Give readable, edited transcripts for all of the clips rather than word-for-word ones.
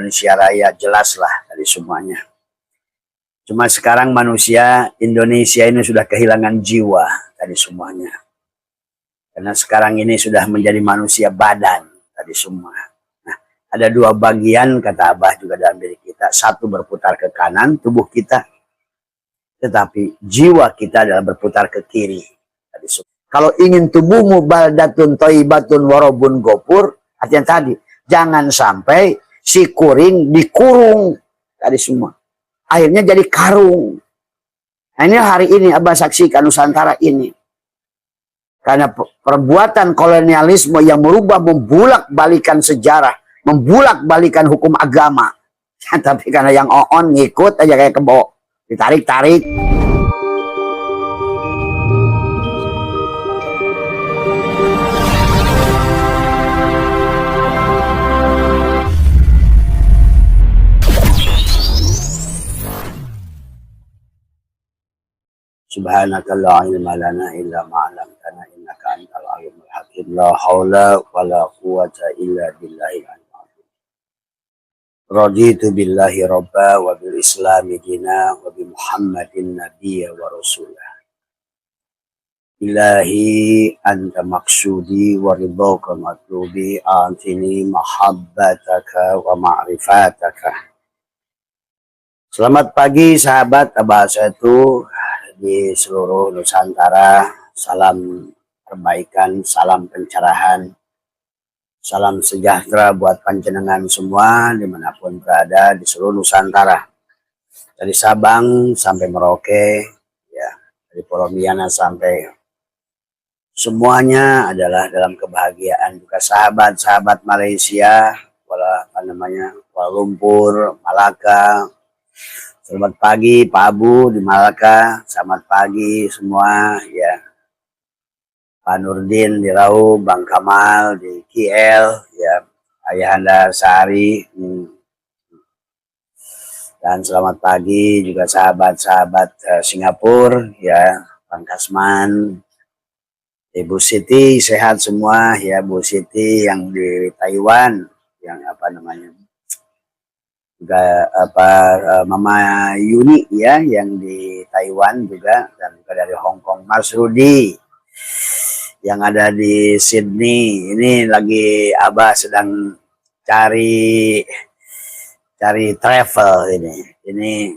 Indonesia Raya, jelaslah dari semuanya. Cuma sekarang manusia Indonesia ini sudah kehilangan jiwa tadi semuanya. Karena sekarang ini sudah menjadi manusia badan tadi semua. Nah, ada dua bagian kata Abah juga dalam diri kita. Satu berputar ke kanan tubuh kita, tetapi jiwa kita adalah berputar ke kiri tadi semua. Kalau ingin tubuhmu baldatun thayyibatun warabun gopur, artinya tadi jangan sampai si kuring dikurung tadi semua. Akhirnya jadi karung. Nah, ini hari ini Abah saksikan Nusantara ini. Karena perbuatan kolonialisme yang merubah, membulak-balikan sejarah, membulak-balikan hukum agama. Tapi karena yang on ngikut aja kayak kebo, ditarik-tarik. Subhanaka la ilma lana illa ma 'allamtana innaka antal alimul hakim. La haula wala quwwata illa billahil azim. Raditu billahi rabba wa bil islami dina wa bi Muhammadin nabiyya wa rasulah. Ilahi anta maksudi wa ridhaka matlubi antini mahabbataka wa ma'rifataka. Selamat pagi sahabat Abah Satu di seluruh Nusantara. Salam perbaikan, salam pencerahan, salam sejahtera buat panjenengan semua dimanapun berada di seluruh Nusantara, dari Sabang sampai Merauke, ya, dari Pulau Miana sampai semuanya adalah dalam kebahagiaan. Juga sahabat-sahabat Malaysia, Kuala Lumpur, Malaka. Selamat pagi Pak Abu di Malaka, selamat pagi semua ya. Pak Nurdin di Rau, Bang Kamal di KL, ya, Ayahanda Sari. Dan selamat pagi juga sahabat-sahabat Singapura, ya, Bang Kasman, Ibu Siti, sehat semua ya, Bu Siti yang di Taiwan, yang juga Mama Yuni ya yang di Taiwan juga, dan juga dari Hong Kong Mas Rudi yang ada di Sydney. Ini lagi Abah sedang cari travel ini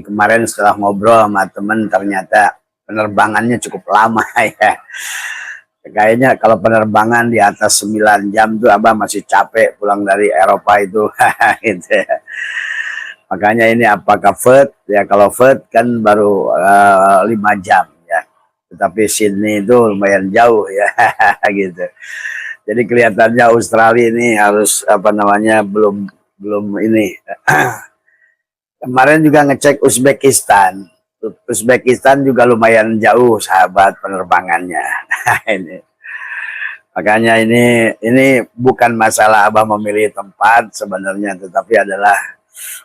kemarin setelah ngobrol sama temen ternyata penerbangannya cukup lama ya. Kayaknya kalau penerbangan di atas 9 jam tuh Abah masih capek pulang dari Eropa itu. Gitu ya. Makanya ini apakah Perth ya, kalau Perth kan baru 5 jam ya. Tetapi Sydney itu lumayan jauh ya. Gitu. Jadi kelihatannya Australia ini harus belum ini. Kemarin juga ngecek Uzbekistan. Uzbekistan juga lumayan jauh sahabat penerbangannya. Ini. Makanya ini bukan masalah Abah memilih tempat sebenarnya, tetapi adalah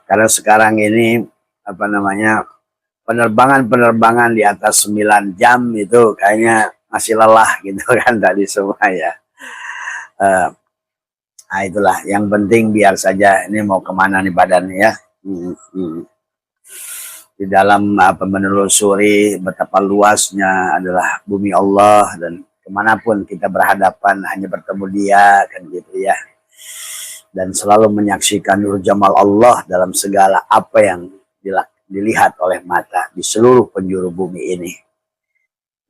karena sekarang ini penerbangan di atas 9 jam itu kayaknya masih lelah gitu kan tadi semua ya. Nah itulah yang penting, biar saja ini mau kemana nih badannya ya. Di dalam menelusuri betapa luasnya adalah bumi Allah, dan kemanapun kita berhadapan hanya bertemu Dia kan gitu ya, dan selalu menyaksikan nur jamal Allah dalam segala apa yang dilihat oleh mata di seluruh penjuru bumi ini.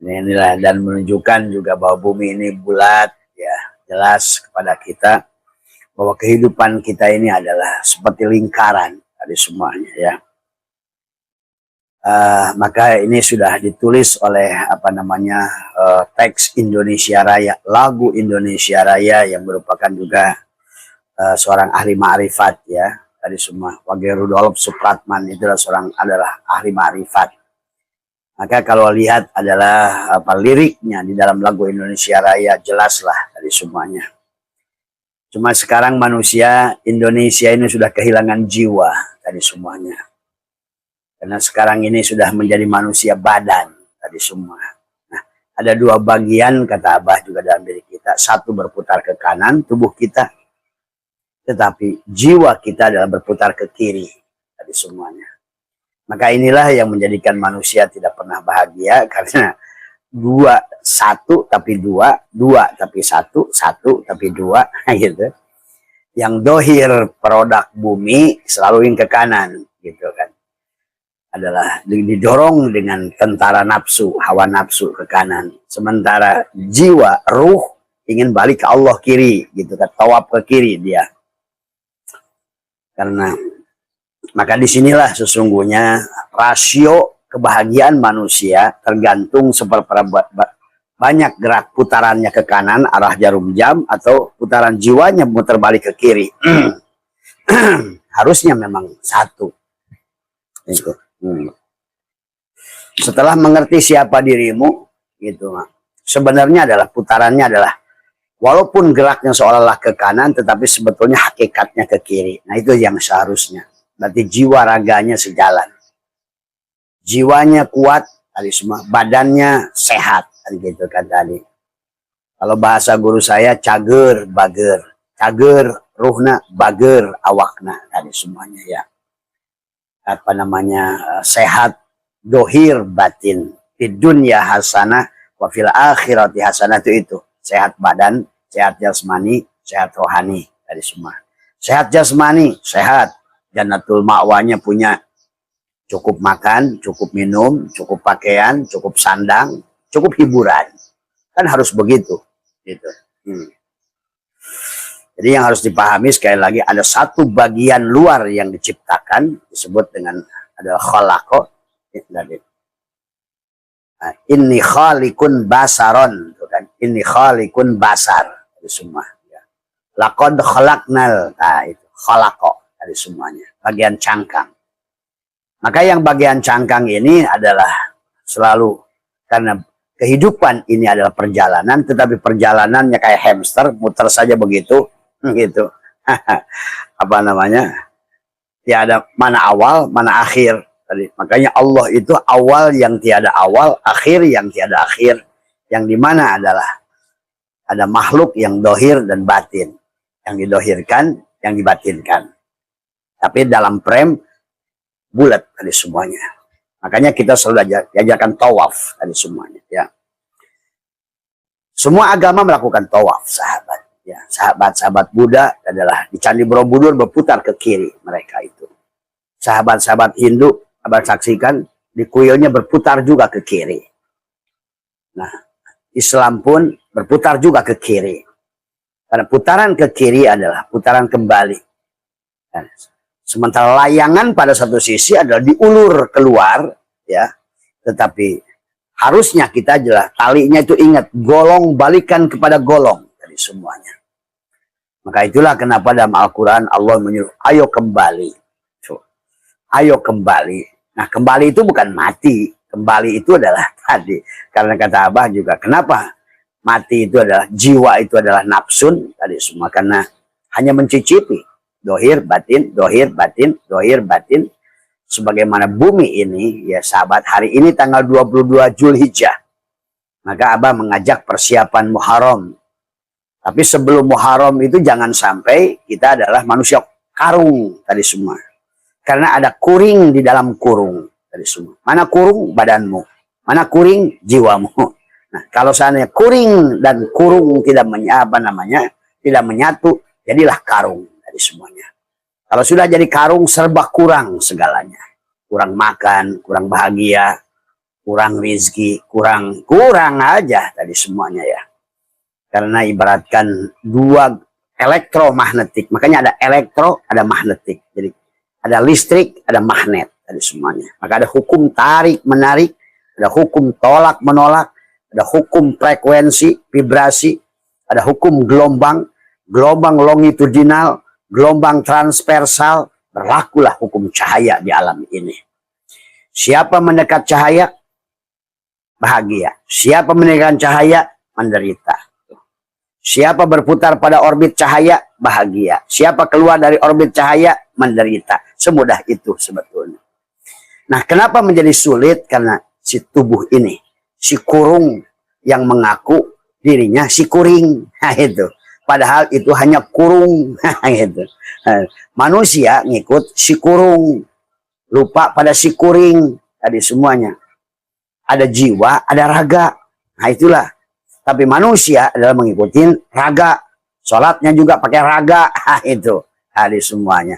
Inilah, dan menunjukkan juga bahwa bumi ini bulat ya, jelas kepada kita bahwa kehidupan kita ini adalah seperti lingkaran dari semuanya ya. Maka ini sudah ditulis oleh teks Indonesia Raya, lagu Indonesia Raya yang merupakan juga seorang ahli ma'rifat ya dari semua. Wage Rudolf Supratman adalah ahli ma'rifat. Maka kalau lihat adalah liriknya di dalam lagu Indonesia Raya, jelaslah dari semuanya. Cuma sekarang manusia Indonesia ini sudah kehilangan jiwa dari semuanya. Karena sekarang ini sudah menjadi manusia badan tadi semua. Nah, ada dua bagian kata Abah juga dalam diri kita. Satu berputar ke kanan tubuh kita, tetapi jiwa kita adalah berputar ke kiri tadi semuanya. Maka inilah yang menjadikan manusia tidak pernah bahagia, karena dua satu tapi dua, dua tapi satu, satu tapi dua, gitu. Yang dohir produk bumi selalu yang ke kanan, gitu kan. Adalah didorong dengan tentara nafsu, hawa nafsu ke kanan. Sementara jiwa, ruh ingin balik ke Allah kiri, gitu kan. Tawaf ke kiri dia. Karena maka disinilah sesungguhnya rasio kebahagiaan manusia tergantung seberapa banyak gerak putarannya ke kanan arah jarum jam, atau putaran jiwanya muter balik ke kiri. Harusnya memang satu. Itu. Setelah mengerti siapa dirimu, gitu, sebenarnya adalah putarannya adalah walaupun geraknya seolah-olah ke kanan, tetapi sebetulnya hakikatnya ke kiri. Nah, itu yang seharusnya. Berarti jiwa raganya sejalan. Jiwanya kuat tadi semua, badannya sehat, gitu kan tadi. Kalau bahasa guru saya, cager bager, cager ruhna, bager awakna, tadi semuanya ya. Apa namanya, sehat dohir batin, di dunia hasanah wa fil akhirati hasanah, itu sehat badan, sehat jasmani, sehat rohani, tadi semua. Sehat jasmani, sehat, jannatul ma'wanya punya, cukup makan, cukup minum, cukup pakaian, cukup sandang, cukup hiburan. Kan harus begitu, gitu. Jadi yang harus dipahami sekali lagi, ada satu bagian luar yang diciptakan, disebut dengan adalah khalaqa. Inni khalikun basaron, kan? Inni khalikun basar, itu semua. Ya. Laqad khalaqnal, nah itu khalaqa, dari semuanya, bagian cangkang. Maka yang bagian cangkang ini adalah selalu, karena kehidupan ini adalah perjalanan, tetapi perjalanannya kayak hamster, muter saja begitu, gitu. Apa namanya? Tiada mana awal, mana akhir. Tadi. Makanya Allah itu awal yang tiada awal, akhir yang tiada akhir. Yang dimana adalah ada makhluk yang dohir dan batin. Yang didohirkan, yang dibatinkan. Tapi dalam frame bulat tadi semuanya. Makanya kita selalu diajarkan tawaf tadi semuanya. Ya. Semua agama melakukan tawaf, sahabat. Ya, sahabat-sahabat Buddha adalah di Candi Borobudur berputar ke kiri mereka itu. Sahabat-sahabat Hindu, abang saksikan, di kuilnya berputar juga ke kiri. Nah, Islam pun berputar juga ke kiri. Karena putaran ke kiri adalah putaran kembali. Nah, sementara layangan pada satu sisi adalah diulur keluar, ya. Tetapi harusnya kita jelas talinya itu ingat, golong balikan kepada golong dari semuanya. Maka itulah kenapa dalam Al-Quran Allah menyuruh, ayo kembali. Ayo kembali. Nah, kembali itu bukan mati. Kembali itu adalah tadi. Karena kata Abah juga, kenapa mati itu adalah, jiwa itu adalah nafsun. Tadi semua, karena hanya mencicipi. Dohir, batin, dohir, batin, dohir, batin. Sebagaimana bumi ini, ya sahabat, hari ini tanggal 22 Zulhijjah. Maka Abah mengajak persiapan Muharram. Tapi sebelum Muharram itu jangan sampai kita adalah manusia karung tadi semua. Karena ada kuring di dalam kurung tadi semua. Mana kurung? Badanmu. Mana kuring? Jiwamu. Nah, kalau seandainya kuring dan kurung tidak tidak menyatu, jadilah karung tadi semuanya. Kalau sudah jadi karung, serba kurang segalanya. Kurang makan, kurang bahagia, kurang rizki, kurang aja tadi semuanya ya. Karena ibaratkan dua elektromagnetik. Makanya ada elektro, ada magnetik. Jadi ada listrik, ada magnet tadi semuanya. Maka ada hukum tarik menarik, ada hukum tolak menolak, ada hukum frekuensi, vibrasi, ada hukum gelombang, gelombang longitudinal, gelombang transversal. Berlakulah hukum cahaya di alam ini. Siapa mendekat cahaya, bahagia. Siapa mendekat cahaya, menderita. Siapa berputar pada orbit cahaya, bahagia. Siapa keluar dari orbit cahaya, menderita. Semudah itu sebetulnya. Nah, kenapa menjadi sulit? Karena si tubuh ini, si kurung yang mengaku dirinya si kuring. Nah, itu. padahal itu hanya kurung. Gitu. Manusia ngikut si kurung, lupa pada si kuring tadi semuanya. Ada jiwa, ada raga. Nah itulah. Tapi manusia adalah mengikuti raga. Sholatnya juga pakai raga. Nah, itu tadi semuanya.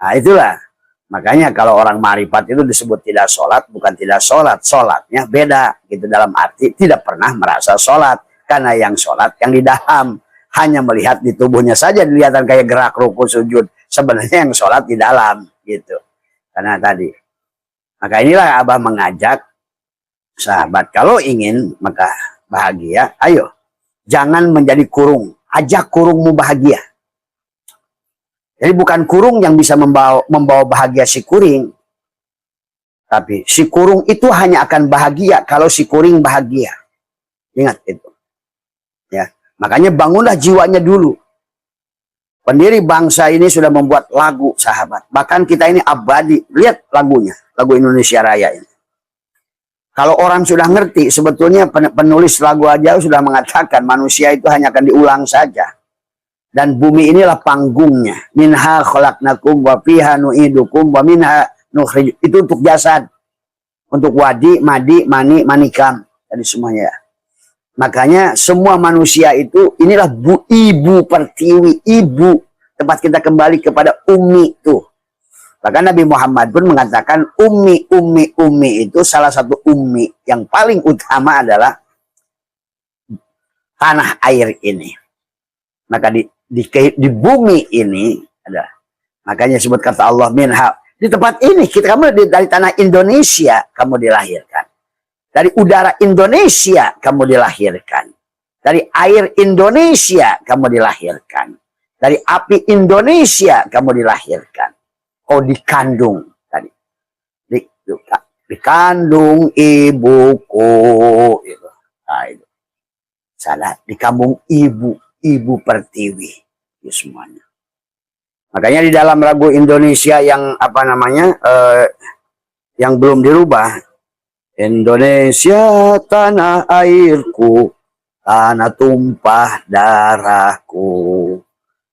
Nah itulah. Makanya kalau orang marifat itu disebut tidak sholat, bukan tidak sholat. Sholatnya beda. Gitu dalam arti tidak pernah merasa sholat. Karena yang sholat yang di dalam. Hanya melihat di tubuhnya saja dilihatkan kayak gerak ruku sujud. Sebenarnya yang sholat di dalam. Gitu. Karena tadi. Maka inilah Abah mengajak sahabat. Kalau ingin maka bahagia. Ayo. Jangan menjadi kurung. Ajak kurungmu bahagia. Jadi bukan kurung yang bisa membawa bahagia si kuring. Tapi si kurung itu hanya akan bahagia kalau si kuring bahagia. Ingat itu. Ya, makanya bangunlah jiwanya dulu. Pendiri bangsa ini sudah membuat lagu, sahabat. Bahkan kita ini abadi. Lihat lagunya, lagu Indonesia Raya ini. Kalau orang sudah ngerti, sebetulnya penulis lagu aja sudah mengatakan manusia itu hanya akan diulang saja. Dan bumi inilah panggungnya. Minha khalaqnakum wa fiha nu'idukum wa minha nukhrij. Itu untuk jasad. Untuk wadi, madi, mani, manikam. Jadi semuanya. Makanya semua manusia itu inilah ibu pertiwi, ibu. Tempat kita kembali kepada ummi itu. Bahkan Nabi Muhammad pun mengatakan ummi itu salah satu ummi yang paling utama adalah tanah air ini. Maka di bumi ini ada, makanya sebut kata Allah minha, di tempat ini kamu dari tanah Indonesia kamu dilahirkan, dari udara Indonesia kamu dilahirkan, dari air Indonesia kamu dilahirkan, dari api Indonesia kamu dilahirkan. Oh dikandung tadi, dikandung ibuku itu. Nah, itu salah, dikandung ibu pertiwi itu semuanya. Makanya di dalam lagu Indonesia yang apa namanya yang belum dirubah, Indonesia tanah airku, tanah tumpah darahku,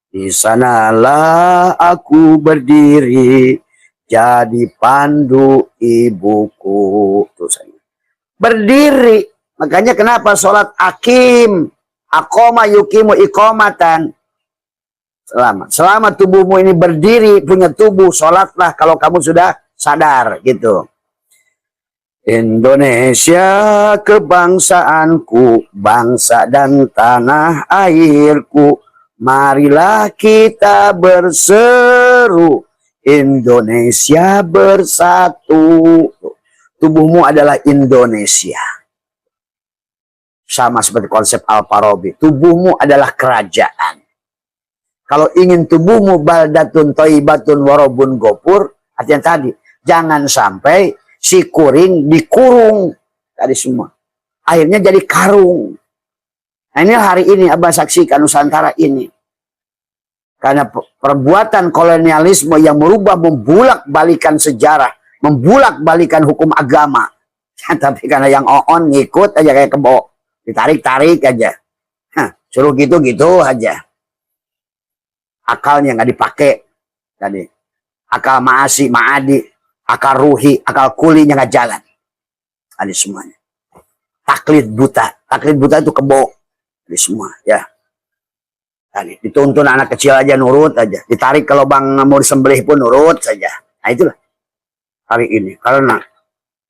di sanalah aku berdiri jadi pandu ibuku. Terus berdiri. Makanya kenapa sholat akim, akoma yukimu ikomatan. Selama tubuhmu ini berdiri, punya tubuh, sholatlah kalau kamu sudah sadar gitu. Indonesia kebangsaanku, bangsa dan tanah airku, marilah kita berseru, Indonesia bersatu. Tubuhmu adalah Indonesia. Sama seperti konsep Al-Farabi. Tubuhmu adalah kerajaan. Kalau ingin tubuhmu baldatun thayyibatun warabun gopur, artinya tadi, jangan sampai si kuring dikurung. Tadi semua. Akhirnya jadi karung. Nah ini hari ini Abah saksikan Nusantara ini. Karena perbuatan kolonialisme yang merubah, membulak-balikan sejarah, membulak-balikan hukum agama. Tapi karena yang on ngikut aja kayak kebo. Ditarik-tarik aja. Suruh gitu-gitu aja. Akalnya nggak dipakai. Tadi. Akal ma'asi, ma'adi, akal ruhi, akal kulinya nggak jalan. Tadi semuanya. Taklid buta. Taklid buta itu kebo. Tadi semua. Ya. Tadi. Dituntun anak kecil aja nurut aja. Ditarik ke lubang mau disembelih pun nurut saja. Nah itulah. Hari ini. Karena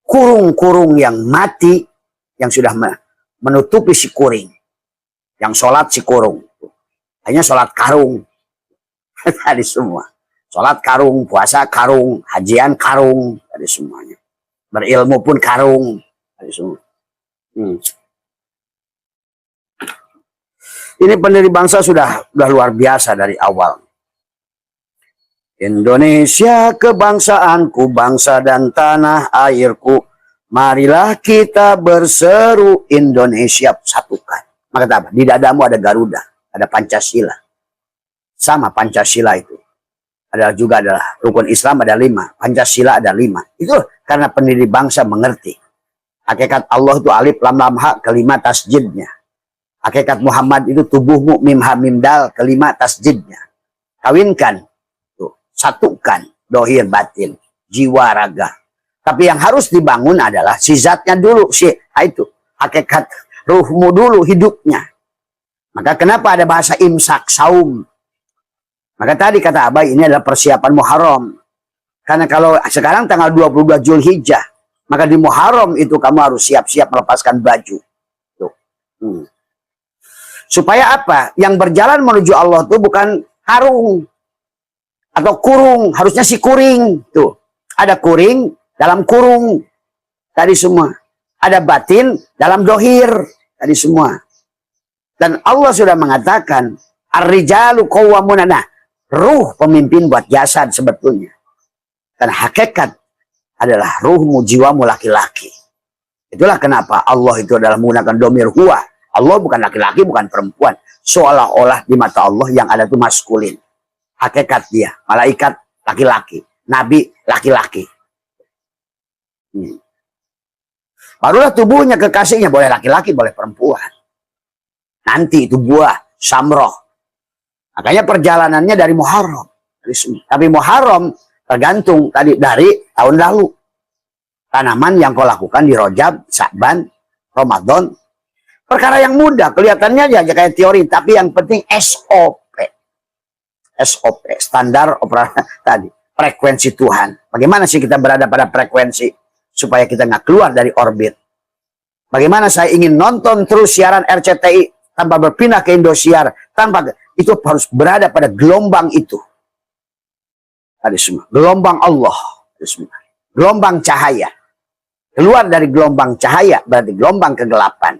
kurung-kurung yang mati. Yang sudah menutupi si kuring. Yang sholat si kurung. Hanya sholat karung. Tadi semua. Sholat karung, puasa karung, hajian karung. Tadi semuanya. Berilmu pun karung. Tadi semua. Ini pendiri bangsa sudah luar biasa dari awal. Indonesia kebangsaanku, bangsa dan tanah airku. Marilah kita berseru, Indonesia satukan. Maka apa? Di dadamu ada Garuda, ada Pancasila. Sama Pancasila itu. Adalah rukun Islam ada 5, Pancasila ada 5. Itu karena pendiri bangsa mengerti. Hakikat Allah itu alif lam lam ha, kelima tasjidnya. Hakikat Muhammad itu tubuhmu, mim ha mim dal, kelima tasjidnya. Kawinkan, tuh, satukan dohir batin, jiwa raga. Tapi yang harus dibangun adalah si zatnya dulu, itu hakikat ruhmu dulu, hidupnya. Maka kenapa ada bahasa imsak, saum? Maka tadi kata Abai, ini adalah persiapan Muharram. Karena kalau sekarang tanggal 22 Zulhijjah, maka di Muharram itu kamu harus siap-siap melepaskan baju. Tuh. Supaya apa? Yang berjalan menuju Allah itu bukan harung atau kurung, harusnya si kuring. Tuh. Ada kuring dalam kurung. Tadi semua. Ada batin dalam dohir. Tadi semua. Dan Allah sudah mengatakan, ar-rijalu qawwamuna. Nah, ruh pemimpin buat jasad sebetulnya. Dan hakikat adalah ruhmu, jiwamu laki-laki. Itulah kenapa Allah itu adalah menggunakan domir huwa. Allah bukan laki-laki, bukan perempuan. Seolah-olah di mata Allah yang ada itu maskulin. Hakikat dia. Malaikat laki-laki. Nabi laki-laki. Barulah tubuhnya, kekasihnya. Boleh laki-laki, boleh perempuan. Nanti itu buah, samroh. Makanya perjalanannya dari Muharram. Tapi Muharram tergantung tadi dari tahun lalu. Tanaman yang kau lakukan di Rajab, Sya'ban, Ramadan. Perkara yang mudah, kelihatannya aja kayak teori. Tapi yang penting SOP. SOP, standar operasi tadi. Frekuensi Tuhan. Bagaimana sih kita berada pada frekuensi? Supaya kita nggak keluar dari orbit. Bagaimana saya ingin nonton terus siaran RCTI tanpa berpindah ke Indosiar, tanpa itu harus berada pada gelombang itu. Tadi semua gelombang Allah, semua gelombang cahaya. Keluar dari gelombang cahaya berarti gelombang kegelapan.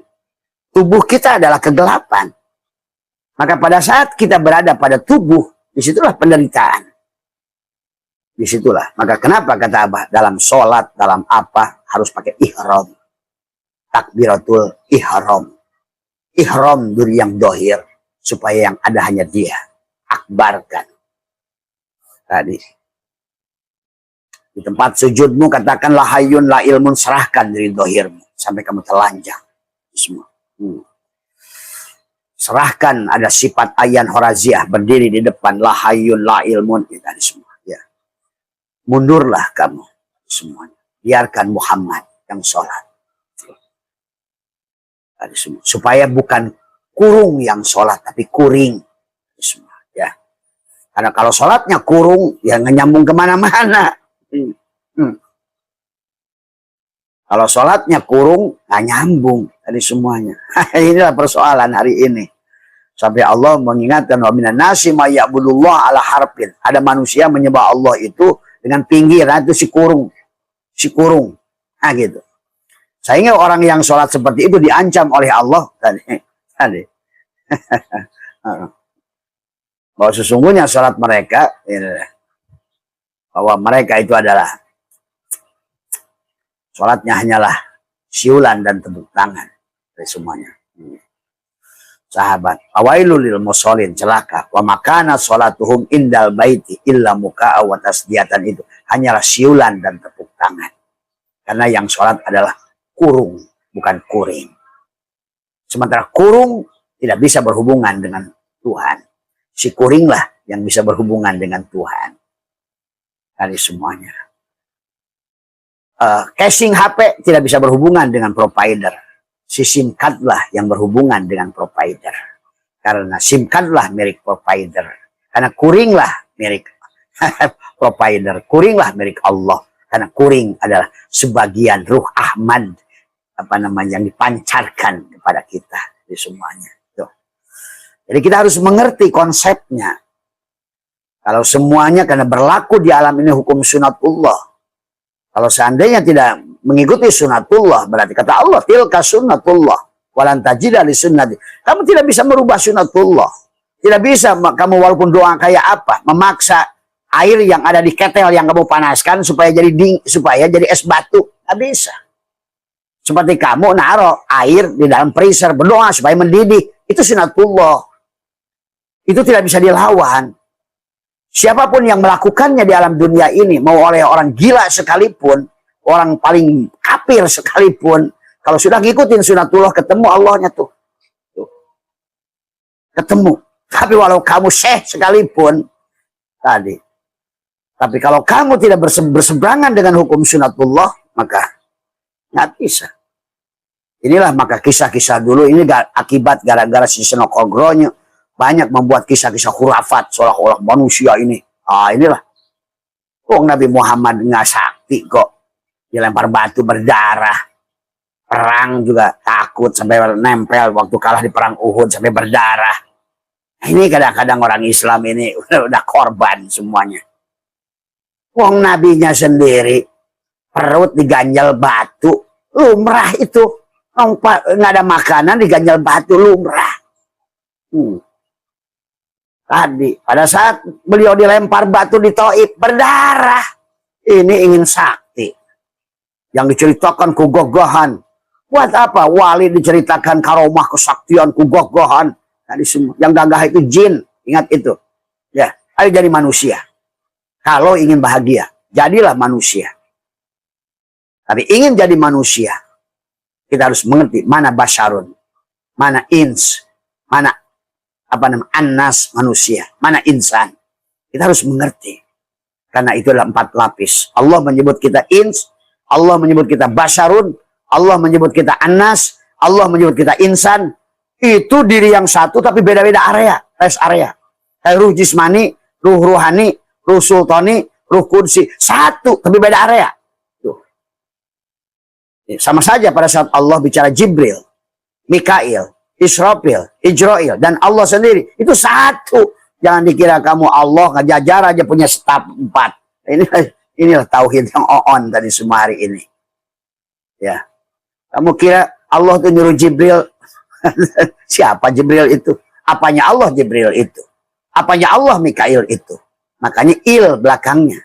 Tubuh kita adalah kegelapan. Maka pada saat kita berada pada tubuh, disitulah penderitaan. Disitulah. Maka kenapa kata Abah dalam sholat, dalam apa harus pakai ihram, takbiratul ihram. Ihram duri yang dohir, supaya yang ada hanya dia. Akbarkan. Tadi. Di tempat sujudmu katakanlah hayyun la ilmun, serahkan diri dohirmu. Sampai kamu telanjang. Semua. Serahkan, ada sifat Ayan Horaziah. Berdiri di depan la hayyun la ilmun. Tadi semua. Ya. Mundurlah kamu. Semuanya. Biarkan Muhammad yang sholat. Supaya bukan kurung yang sholat, tapi kuring. Ya. Karena kalau sholatnya kurung, ya nggak nyambung kemana-mana. Kalau sholatnya kurung, nggak nyambung. Tadi semuanya. Inilah persoalan hari ini. Sampai Allah mengingatkan, wa minan nasi may ya'budullah ala harfin. Ada manusia menyembah Allah itu dengan pinggiran, itu si kurung. Si kurung. Nah gitu. Sehingga orang yang sholat seperti itu diancam oleh Allah tadi. Bahwa sesungguhnya sholat mereka, bahwa mereka itu adalah sholatnya hanyalah siulan dan tepuk tangan dari semuanya. Sahabat, awailul lil musholin, celaka. Wa makana sholatuhum indal baiti illa muka'a wa tasdiyatan, itu hanyalah siulan dan tepuk tangan. Karena yang sholat adalah kurung, bukan kuring. Sementara kurung tidak bisa berhubungan dengan Tuhan. Si kuringlah yang bisa berhubungan dengan Tuhan. Dari semuanya. Casing HP tidak bisa berhubungan dengan provider. Si SIM card lah yang berhubungan dengan provider. Karena SIM card lah milik provider. Karena kuring lah milik provider. Kuring lah milik Allah. Karena kuring adalah sebagian ruh Ahmad, yang dipancarkan kepada kita di semuanya. Tuh. Jadi kita harus mengerti konsepnya. Kalau semuanya karena berlaku di alam ini hukum sunatullah. Kalau seandainya tidak mengikuti sunatullah, berarti kata Allah, tilka sunatullah walan tajida li sunnati. Kamu tidak bisa merubah sunatullah. Tidak bisa kamu walaupun doa kayak apa, memaksa air yang ada di ketel yang kamu panaskan supaya jadi es batu. Tidak bisa. Seperti kamu naruh air di dalam freezer, berdoa supaya mendidih. Itu sunatullah. Itu tidak bisa dilawan. Siapapun yang melakukannya di alam dunia ini, mau oleh orang gila sekalipun, orang paling kafir sekalipun, kalau sudah ngikutin sunatullah, ketemu Allahnya tuh. ketemu. Tapi walau kamu syekh sekalipun tadi, tapi kalau kamu tidak berseberangan dengan hukum sunatullah, maka nggak bisa. Inilah maka kisah-kisah dulu ini akibat gara-gara si Senokogronyo banyak membuat kisah-kisah khurafat seolah-olah manusia ini. Inilah. Nabi Muhammad nggak sakti kok. Dilempar batu berdarah. Perang juga takut sampai nempel waktu kalah di perang Uhud sampai berdarah. Ini kadang-kadang orang Islam ini udah korban semuanya. Nabinya sendiri perut diganjal batu, lumrah itu. Nggak ada makanan diganjal batu, lumrah. Tadi pada saat beliau dilempar batu di Taif berdarah. Ini ingin sakti. Yang diceritakan kegogohan. Buat apa? Wali diceritakan karomah kesaktian kegogohan. Tadi semua. Yang gagah itu jin. Ingat itu. Ya, ayo jadi manusia. Kalau ingin bahagia, jadilah manusia. Tapi ingin jadi manusia, kita harus mengerti mana basyarun, mana ins, mana annas manusia, mana insan. Kita harus mengerti. Karena itu adalah 4 lapis. Allah menyebut kita ins, Allah menyebut kita basyarun, Allah menyebut kita annas, Allah menyebut kita insan. Itu diri yang satu tapi beda-beda area, rest area. Kayak ruh jismani, ruh ruhani, ruh sultani, ruh kudsi. Satu tapi beda area. Tuh. Sama saja pada saat Allah bicara Jibril, Mikail, Israfil, Ijrail, dan Allah sendiri. Itu satu. Jangan dikira kamu Allah ngejajar aja punya staf 4. Inilah tauhid yang on tadi semua hari ini. Ya. Kamu kira Allah tuh nyuruh Jibril. Siapa Jibril itu? Apanya Allah Jibril itu? Apanya Allah Mikail itu? Makanya il belakangnya.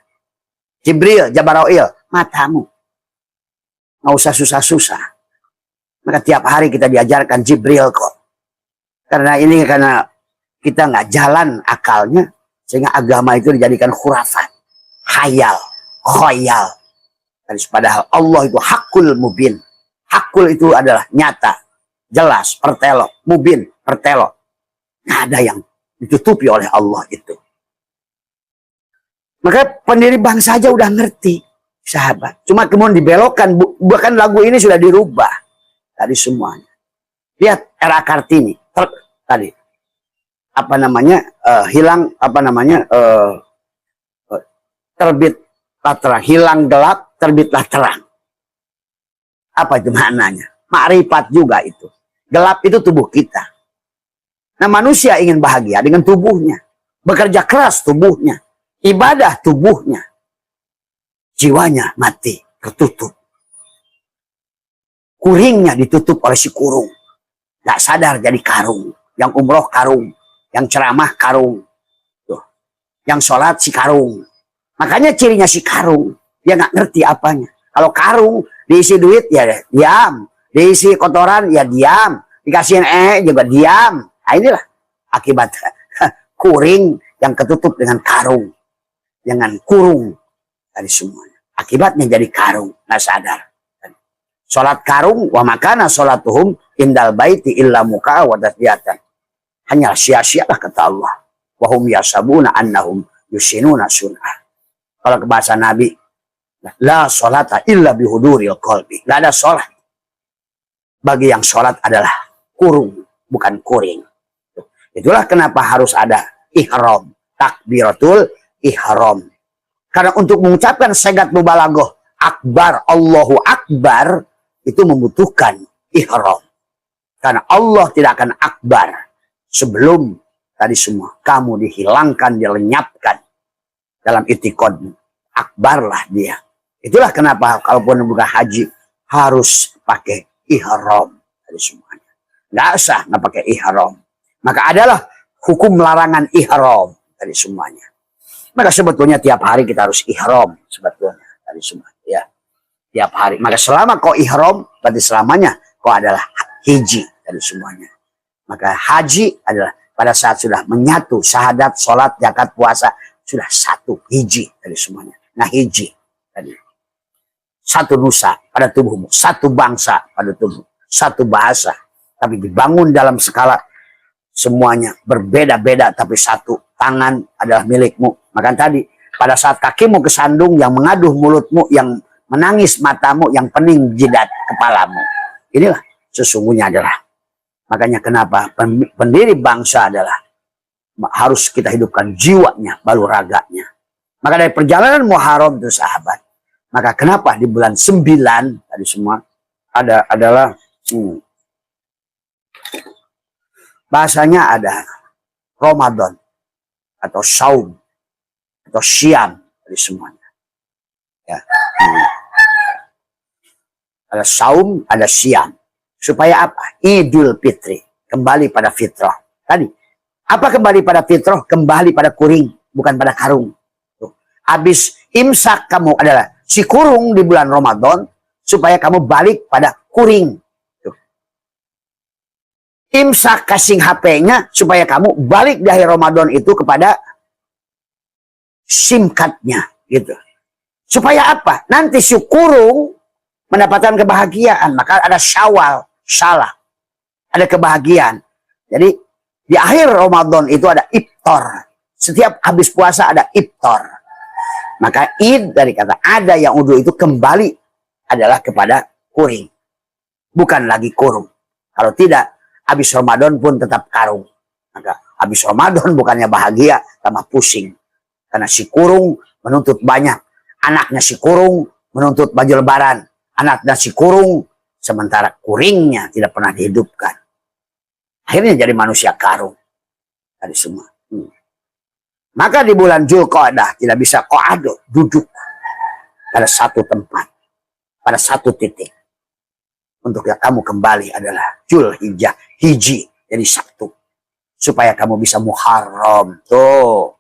Jibril, Jabaroil, matamu. Nggak usah susah-susah. Maka tiap hari kita diajarkan Jibril kok. Karena kita nggak jalan akalnya, sehingga agama itu dijadikan khurafat, khayal, khoyal. Dan padahal Allah itu hakul mubin. Hakul itu adalah nyata, jelas, pertelo, mubin, pertelo. Nggak ada yang ditutupi oleh Allah itu. Maka pendiri bangsa aja udah ngerti, sahabat. Cuma kemudian dibelokkan, bahkan lagu ini sudah dirubah. Tadi semuanya. Lihat era Kartini. Tadi. Terbitlah terang. Hilang gelap, terbitlah terang. Apa itu maknanya? Makrifat juga itu. Gelap itu tubuh kita. Nah, manusia ingin bahagia dengan tubuhnya. Bekerja keras tubuhnya. Ibadah tubuhnya. Jiwanya mati, tertutup. Kuringnya ditutup oleh si kurung. Gak sadar jadi karung. Yang umroh karung. Yang ceramah karung. Tuh. Yang sholat si karung. Makanya cirinya si karung. Dia gak ngerti apanya. Kalau karung diisi duit ya diam. Diisi kotoran ya diam. Dikasihin juga diam. Nah, inilah akibat kuring yang ketutup dengan karung. Dengan kurung. Dari semuanya. Akibatnya jadi karung. Gak sadar. Sholat karung, wa makana sholatuhum indal baiti illa muka wa tasbihatan. Hanya sia-sialah kata Allah. Wa hum yasabuna annahum yusinuna sun'ah. Kalau ke bahasa Nabi, la sholata illa bihuduril qalbi. Gak ada sholat. Bagi yang sholat adalah kurung, bukan kuring. Itulah kenapa harus ada ihram. Takbiratul ihram. Karena untuk mengucapkan segat mubalaghah akbar, Allahu akbar, itu membutuhkan ihram. Karena Allah tidak akan akbar sebelum tadi semua kamu dihilangkan, dilenyapkan dalam itikadmu. Akbarlah dia. Itulah kenapa kalaupun bukan haji harus pakai ihram tadi semuanya. Nggak usah nggak pakai ihram. Maka adalah hukum larangan ihram tadi semuanya. Maka sebetulnya tiap hari kita harus ihram sebetulnya tadi semuanya. Ya. Tiap hari. Maka selama kau ihram, berarti selamanya kau adalah hiji dari semuanya. Maka haji adalah pada saat sudah menyatu syahadat, sholat, zakat, puasa, sudah satu hiji dari semuanya. Nah, hiji tadi. Satu nusa pada tubuhmu, satu bangsa pada tubuhmu, satu bahasa, tapi dibangun dalam skala semuanya berbeda-beda tapi satu. Tangan adalah milikmu. Maka tadi pada saat kakimu kesandung, yang mengaduh mulutmu, yang menangis matamu, yang pening jidat kepalamu. Inilah sesungguhnya adalah. Makanya kenapa pendiri bangsa adalah harus kita hidupkan jiwanya baru raganya. Maka dari perjalanan Muharram itu sahabat, maka kenapa di bulan 9 tadi semua adalah bahasanya ada Ramadan atau saum atau siam dari semuanya. Ya. Ada saum, ada siam. Supaya apa? Idul Fitri, kembali pada fitrah. Tadi apa kembali pada fitrah? Kembali pada kuring, bukan pada karung. Habis imsak kamu adalah si kurung di bulan Ramadan supaya kamu balik pada kuring. Tuh. Imsak kasing HP-nya supaya kamu balik dari Ramadan itu kepada simkatnya gitu. Supaya apa? Nanti si kurung mendapatkan kebahagiaan. Maka ada Syawal, salah. Ada kebahagiaan. Jadi di akhir Ramadan itu ada iftar. Setiap habis puasa ada iftar. Maka id dari kata ada yang udu itu kembali adalah kepada kuring. Bukan lagi kurung. Kalau tidak, habis Ramadan pun tetap karung. Maka habis Ramadan bukannya bahagia, tambah pusing. Karena si kurung menuntut banyak. Anaknya si kurung menuntut baju lebaran. Anaknya si kurung, sementara kuringnya tidak pernah dihidupkan. Akhirnya jadi manusia karung. Tadi semua. Maka di bulan Zulqa'dah tidak bisa qa'adu, duduk pada satu tempat, pada satu titik. Untuk yang kamu kembali adalah Zulhijjah, hiji, jadi Sabtu. Supaya kamu bisa Muharram. Tuh.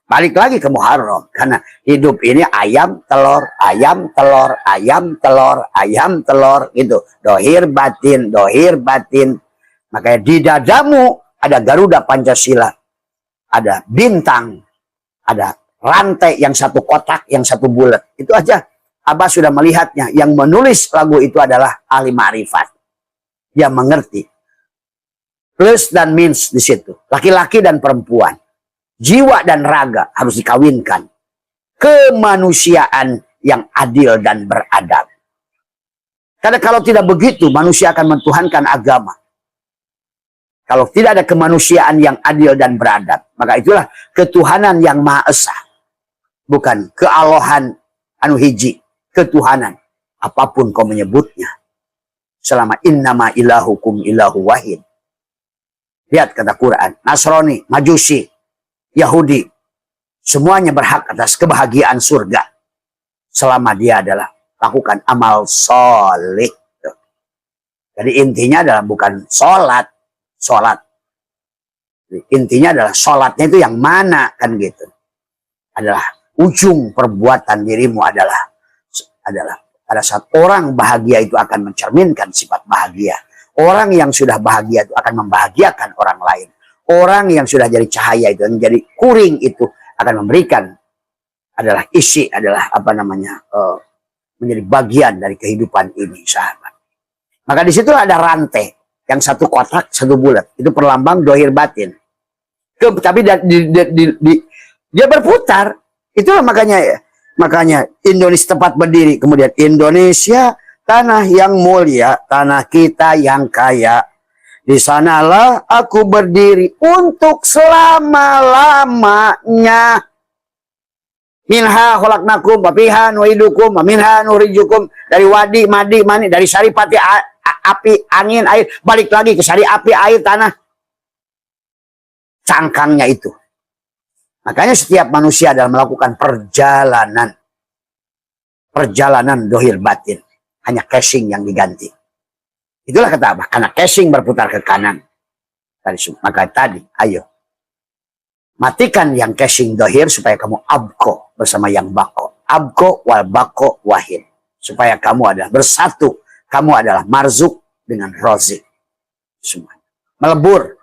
Balik lagi ke Muharram. Karena hidup ini ayam, telur, ayam, telur, ayam, telur, ayam, telur. Gitu. Dohir batin, dohir batin. Makanya di dadamu ada Garuda Pancasila. Ada bintang, ada rantai yang satu kotak, yang satu bulat. Itu aja. Abah sudah melihatnya. Yang menulis lagu itu adalah ahli ma'rifat. Dia mengerti. Plus dan minus di situ. Laki-laki dan perempuan. Jiwa dan raga harus dikawinkan. Kemanusiaan yang adil dan beradab. Karena kalau tidak begitu, manusia akan mentuhankan agama. Kalau tidak ada kemanusiaan yang adil dan beradab, maka itulah ketuhanan yang Maha Esa. Bukan kealohan anu hiji, ketuhanan. Apapun kau menyebutnya. Selama innama ilahukum ilahu wahid. Lihat kata Quran, Nasrani, Majusi, Yahudi, semuanya berhak atas kebahagiaan surga. Selama dia adalah lakukan amal soleh. Jadi intinya adalah bukan sholat. Intinya adalah sholatnya itu yang mana kan gitu. Adalah ujung perbuatan dirimu adalah pada saat orang bahagia itu akan mencerminkan sifat bahagia. Orang yang sudah bahagia itu akan membahagiakan orang lain. Orang yang sudah jadi cahaya itu, menjadi kuring itu akan memberikan adalah isi, adalah apa namanya, menjadi bagian dari kehidupan ini, sahabat. Maka di situ ada rantai. Yang satu kotak, satu bulat. Itu perlambang dohir batin. Tapi dia berputar. Itulah makanya Indonesia tempat berdiri. Kemudian Indonesia, tanah yang mulia, tanah kita yang kaya. Di sanalah aku berdiri untuk selama-lamanya. Minha khalaqnakum wa fiha nu'idukum wa minha nukhrijukum. Dari wadi, madi, mani, dari saripati api, angin, air, balik lagi ke sari api, air, tanah. Cangkangnya itu. Makanya setiap manusia adalah melakukan perjalanan. Perjalanan dohir batin. Hanya casing yang diganti. Itulah kata apa? Karena casing berputar ke kanan. Maka tadi, ayo. Matikan yang casing dohir supaya kamu abko bersama yang bako. Abko wal bako wahid. Supaya kamu adalah bersatu. Kamu adalah marzuk dengan rozik. Semua. Melebur.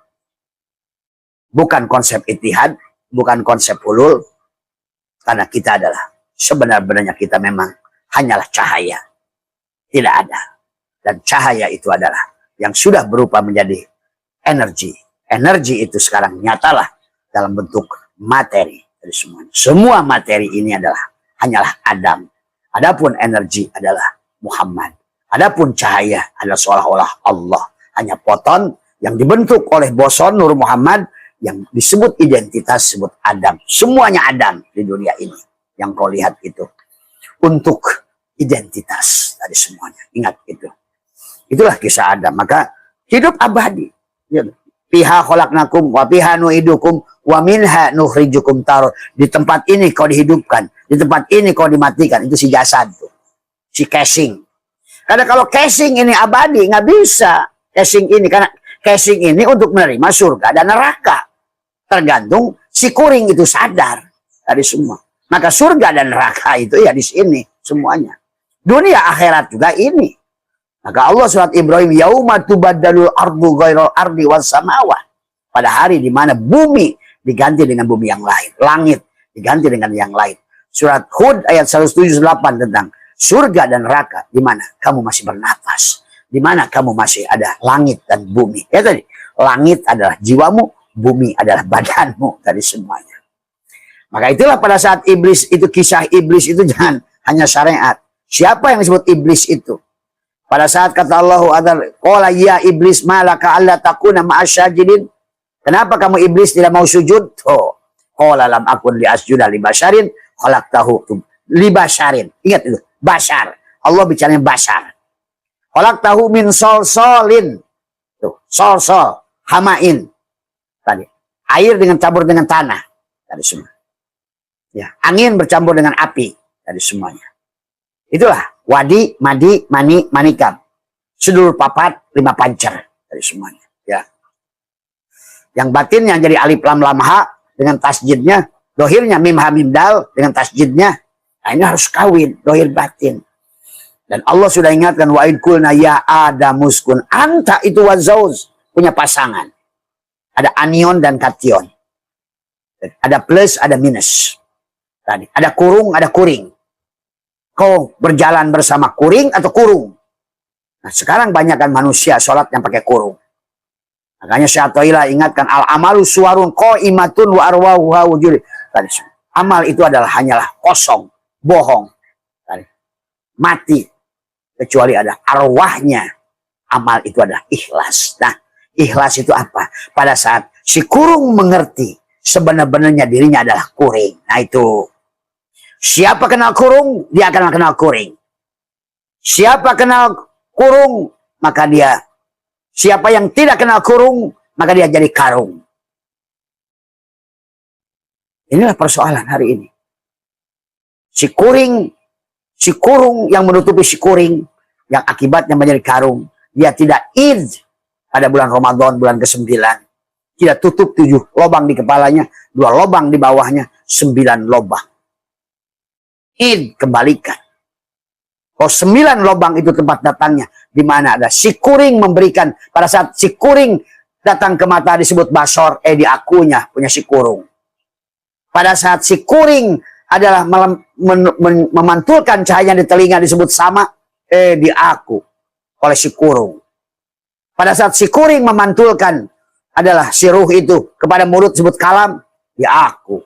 Bukan konsep itihad. Bukan konsep hulul. Karena kita adalah. Sebenar-benarnya kita memang hanyalah cahaya. Tidak ada. Dan cahaya itu adalah. Yang sudah berupa menjadi energi. energi itu sekarang nyatalah dalam bentuk materi dari semuanya. Semua materi ini hanyalah Adam. Adapun energi adalah Muhammad. Adapun cahaya adalah seolah-olah Allah. Hanya foton yang dibentuk oleh boson Nur Muhammad yang disebut identitas, disebut Adam. Semuanya Adam di dunia ini. Yang kau lihat itu. Untuk identitas dari semuanya. Ingat itu. Itulah kisah Adam. Maka hidup abadi. Fiha khalaqnakum wa fiha nu'idukum wa minha nukhrijukum tarah. Di tempat ini kau dihidupkan. Di tempat ini kau dimatikan. Itu si jasad tuh. Si casing. Karena kalau casing ini abadi, nggak bisa. Casing ini, karena casing ini untuk menerima surga dan neraka. Tergantung si kuring itu sadar dari semua. Maka surga dan neraka itu ya di sini semuanya. Dunia akhirat juga ini. Maka Allah surat Ibrahim, yauma tubaddalul ardu ghairal ardi was samawat. Pada hari di mana bumi diganti dengan bumi yang lain, langit diganti dengan yang lain. Surat Hud ayat 178 tentang surga dan neraka, di mana kamu masih bernafas, di mana kamu masih ada langit dan bumi. Ya tadi, langit adalah jiwamu, bumi adalah badanmu, dari semuanya. Maka itulah pada saat iblis itu, kisah iblis itu jangan hanya syariat. Siapa yang disebut iblis itu? Pada saat kata Allah, qala ya iblis malaka alla takuna ma'asyajidin. Kenapa kamu iblis tidak mau sujud? Oh, qala lam akun li asjuda li basyarin khalaqtahu li basyarin. Ingat itu, bashar. Allah bicaranya bashar. Khalaqtahu min solsolin. Tuh, sol, hamain. Tadi, air dengan campur dengan tanah. Tadi semua. Ya, angin bercampur dengan api. Tadi semuanya. Itulah wadi, madi, mani, manikam. Sudul papat, 5 pancer. Dari semuanya. Ya. Yang batin yang jadi alif lam lam ha dengan tasjidnya. Dohirnya mim ha mim dal dengan tasjidnya. Nah, ini harus kawin. Dohir batin. Dan Allah sudah ingatkan. Wa idkulna ya adamuskun. Anta itu wazauz. Punya pasangan. Ada anion dan kation. Ada plus, ada minus. Tadi. Ada kurung, ada kuring. Kau berjalan bersama kuring atau kurung? Nah, sekarang banyakkan manusia sholat yang pakai kurung. Makanya Syatoilah ingatkan al-amalu suwarun qaimatun wa arwahuha wujud. Amal itu hanyalah kosong, bohong, mati. Kecuali ada arwahnya. Amal itu adalah ikhlas. Nah, ikhlas itu apa? Pada saat si kurung mengerti sebenarnya dirinya adalah kuring. Nah itu. Siapa kenal kurung, dia akan kenal kuring. Siapa kenal kurung, maka dia. Siapa yang tidak kenal kurung, maka dia jadi karung. Inilah persoalan hari ini. Si kurung yang menutupi si kuring, yang akibatnya menjadi karung. Dia tidak id pada bulan Ramadan, bulan ke-9. Tidak tutup 7 lubang di kepalanya, 2 lubang di bawahnya, 9 lubang. Kembalikan. Oh, 9 lubang itu tempat datangnya. Di mana ada si kuring memberikan. Pada saat si kuring datang ke mata disebut basor. Diakunya punya si kurung. Pada saat si kuring adalah memantulkan cahaya di telinga disebut sama. Diaku oleh si kurung. Pada saat si kuring memantulkan adalah si ruh itu kepada mulut disebut kalam. Diaku.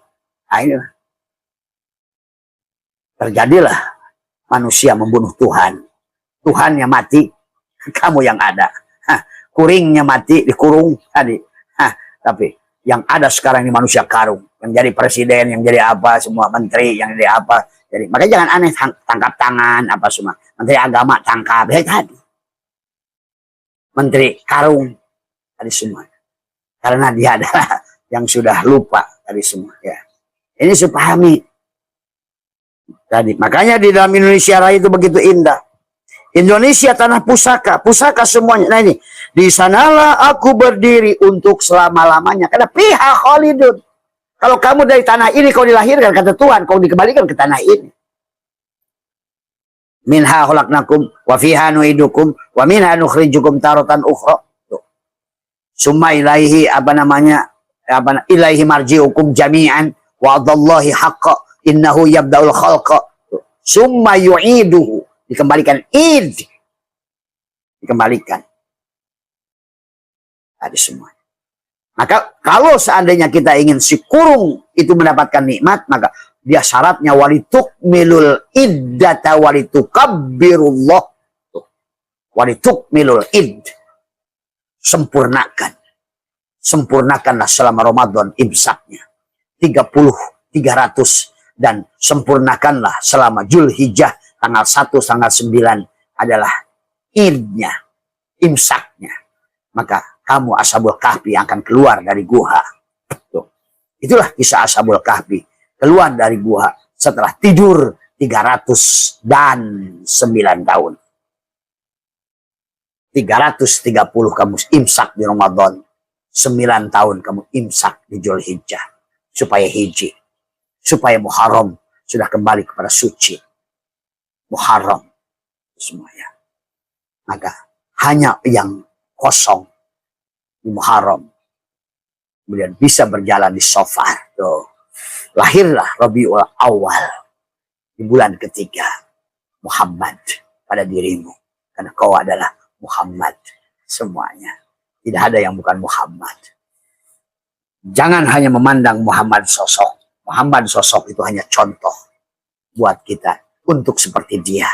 Nah inilah. Terjadilah manusia membunuh Tuhan. Tuhannya mati, kamu yang ada. Kuringnya mati, dikurung tadi. Tapi yang ada sekarang ini manusia karung. Yang jadi presiden, yang jadi apa, semua menteri, yang jadi apa. Jadi, makanya jangan aneh, tangkap tangan, apa semua. Menteri agama, tangkap. Ya tadi. Menteri karung, tadi semua. Karena dia adalah yang sudah lupa tadi semua. Ya. Ini supahami. Tadi. Makanya di dalam Indonesia Raya itu begitu indah. Indonesia tanah pusaka, pusaka semuanya. Nah ini, di sanalah aku berdiri untuk selama-lamanya. Karena pihak khalidun. Kalau kamu dari tanah ini kau dilahirkan kata Tuhan, kau dikembalikan ke tanah ini. Minha khalaqnakum wa fiha nu'idukum wa minha nukhrijukum taratan ukhra. Summa ilaihi ilaihi marji'ukum jami'an wa adallahi haqqa innahu yabda'ul khalqa summa yu'iduhu, dikembalikan, dikembalikan. Ada semua. Maka kalau seandainya kita ingin si kurung itu mendapatkan nikmat, maka dia syaratnya walitukmilul iddata walitukabbirullah. Walitukmilul id. Sempurnakanlah selama Ramadan imsaknya 30, 300, dan sempurnakanlah selama Zulhijjah tanggal 1 tanggal 9 adalah idnya, imsaknya. Maka kamu Ashabul Kahfi akan keluar dari gua. Tuh. Itulah kisah Ashabul Kahfi. Keluar dari gua setelah tidur 309 tahun. 330 kamu imsak di Ramadan. 9 tahun kamu imsak di Zulhijjah. Supaya hiji. Supaya Muharram sudah kembali kepada suci. Muharram. Semuanya. Maka hanya yang kosong di Muharram kemudian bisa berjalan di Safar. Tuh. Lahirlah Rabiul Awal di bulan ketiga Muhammad pada dirimu karena kau adalah Muhammad semuanya, tidak ada yang bukan Muhammad. Jangan hanya memandang Muhammad sosok. Muhammad sosok itu hanya contoh buat kita untuk seperti dia.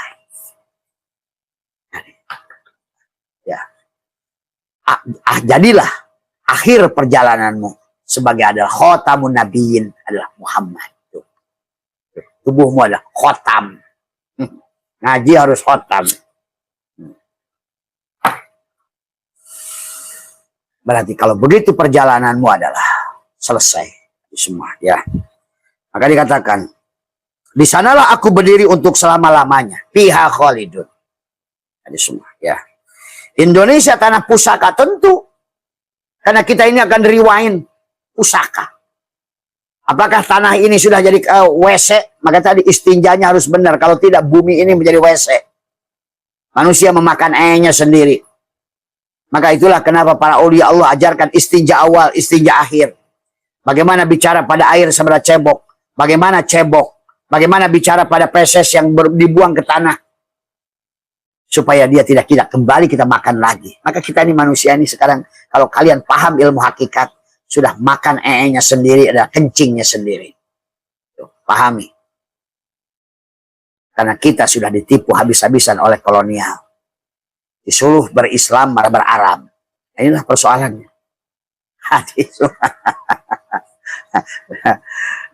Ya. Jadilah akhir perjalananmu sebagai adalah khotamun nabiyyin adalah Muhammad. Tubuhmu adalah khotam. Ngaji harus khotam. Berarti kalau begitu perjalananmu adalah selesai semua, ya. Maka dikatakan, di sanalah aku berdiri untuk selama-lamanya. Fiha khalidun. Jadi semua, ya. Indonesia tanah pusaka tentu. Karena kita ini akan rewind pusaka. Apakah tanah ini sudah jadi WC? Maka tadi istinjanya harus benar. Kalau tidak, bumi ini menjadi WC. Manusia memakan nya sendiri. Maka itulah kenapa para aulia Allah ajarkan istinja awal, istinja akhir. Bagaimana bicara pada air sebelah cebok. Bagaimana cebok. Bagaimana bicara pada feses yang dibuang ke tanah. Supaya dia tidak kembali kita makan lagi. Maka kita ini manusia ini sekarang, kalau kalian paham ilmu hakikat, sudah makan nya sendiri, ada kencingnya sendiri. Tuh, pahami. Karena kita sudah ditipu habis-habisan oleh kolonial. Disuruh berislam malah berArab. Inilah persoalannya.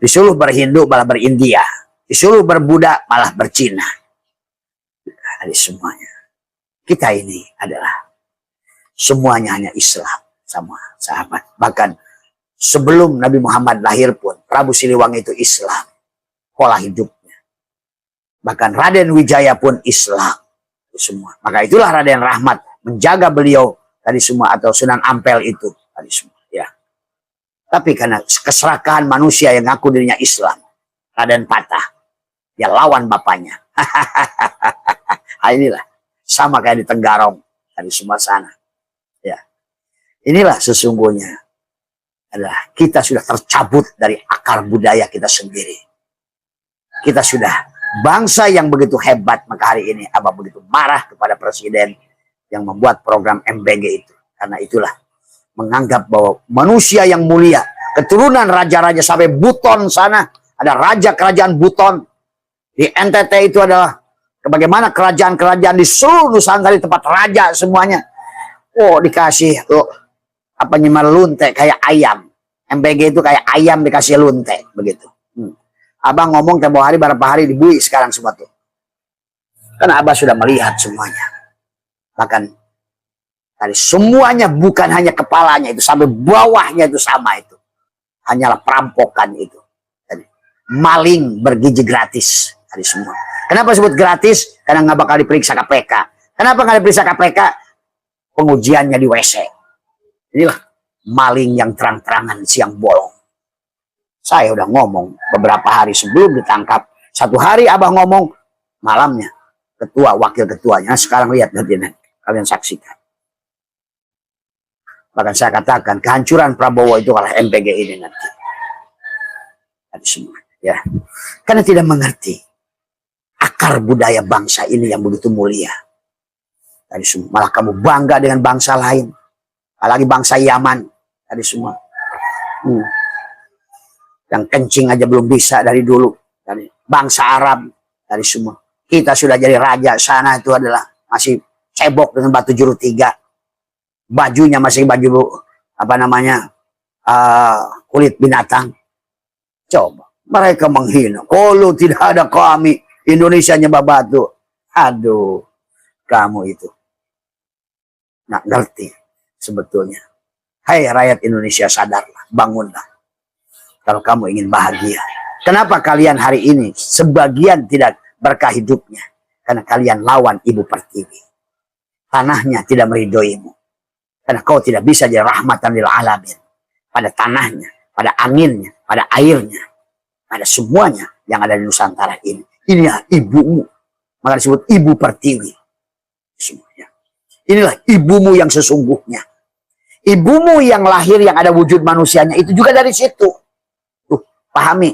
Disuruh berhindu malah berindia. Disuruh berbuddha malah bercina. Ada semuanya. Kita ini adalah semuanya hanya Islam sama sahabat. Bahkan sebelum Nabi Muhammad lahir pun Prabu Siliwangi itu Islam. Pola hidupnya. Bahkan Raden Wijaya pun Islam. Semua. Maka itulah Raden Rahmat menjaga beliau tadi semua atau Sunan Ampel itu tadi semua, ya. Tapi karena keserakahan manusia yang ngaku dirinya Islam, Raden Patah dia lawan bapaknya. Inilah sama kayak di Tenggarong tadi semua sana, ya. Inilah sesungguhnya adalah kita sudah tercabut dari akar budaya kita sendiri. Kita sudah bangsa yang begitu hebat, maka hari ini Abah begitu marah kepada presiden yang membuat program MBG itu. Karena itulah menganggap bahwa manusia yang mulia, keturunan raja-raja sampai Buton sana, ada raja kerajaan Buton. Di NTT itu adalah bagaimana kerajaan-kerajaan di seluruh Nusantara di tempat raja semuanya. Oh, dikasih apa nyemar lunte kayak ayam. MBG itu kayak ayam dikasih lunte begitu. Abang ngomong tempo hari berapa hari dibui sekarang semua tuh. Karena Abah sudah melihat semuanya. Bahkan tadi semuanya bukan hanya kepalanya itu sampai bawahnya itu sama itu. Hanyalah perampokan itu. Tadi, maling bergiji gratis tadi semua. Kenapa sebut gratis? Karena nggak bakal diperiksa KPK. Kenapa nggak diperiksa KPK? Pengujiannya di WC. Inilah maling yang terang-terangan siang bolong. Saya udah ngomong beberapa hari sebelum ditangkap. Satu hari Abah ngomong, malamnya ketua, wakil ketuanya. Nah, sekarang lihat nanti, kalian saksikan. Bahkan saya katakan kehancuran Prabowo itu kalah MPG ini nanti. Tadi semua, ya. Karena tidak mengerti akar budaya bangsa ini yang begitu mulia. Tadi semua, malah kamu bangga dengan bangsa lain. Apalagi bangsa Yaman. tadi semua. Yang kencing aja belum bisa dari dulu. Dari bangsa Arab, dari semua. Kita sudah jadi raja, sana itu adalah masih cebok dengan batu juru 3. Bajunya masih baju apa namanya, kulit binatang. Coba mereka menghina. Kalau tidak ada kami, Indonesia nyembah batu. Aduh, kamu itu nggak ngerti sebetulnya. Hai rakyat Indonesia, sadarlah, bangunlah. Kalau kamu ingin bahagia. Kenapa kalian hari ini sebagian tidak berkah hidupnya? Karena kalian lawan Ibu Pertiwi. Tanahnya tidak meridoimu. Karena kau tidak bisa jadi rahmatan lil alamin. Pada tanahnya, pada anginnya, pada airnya, pada semuanya yang ada di Nusantara ini. Inilah ibumu. Maka disebut Ibu Pertiwi. Semuanya. Inilah ibumu yang sesungguhnya. Ibumu yang lahir, yang ada wujud manusianya, itu juga dari situ. Tuh, pahami.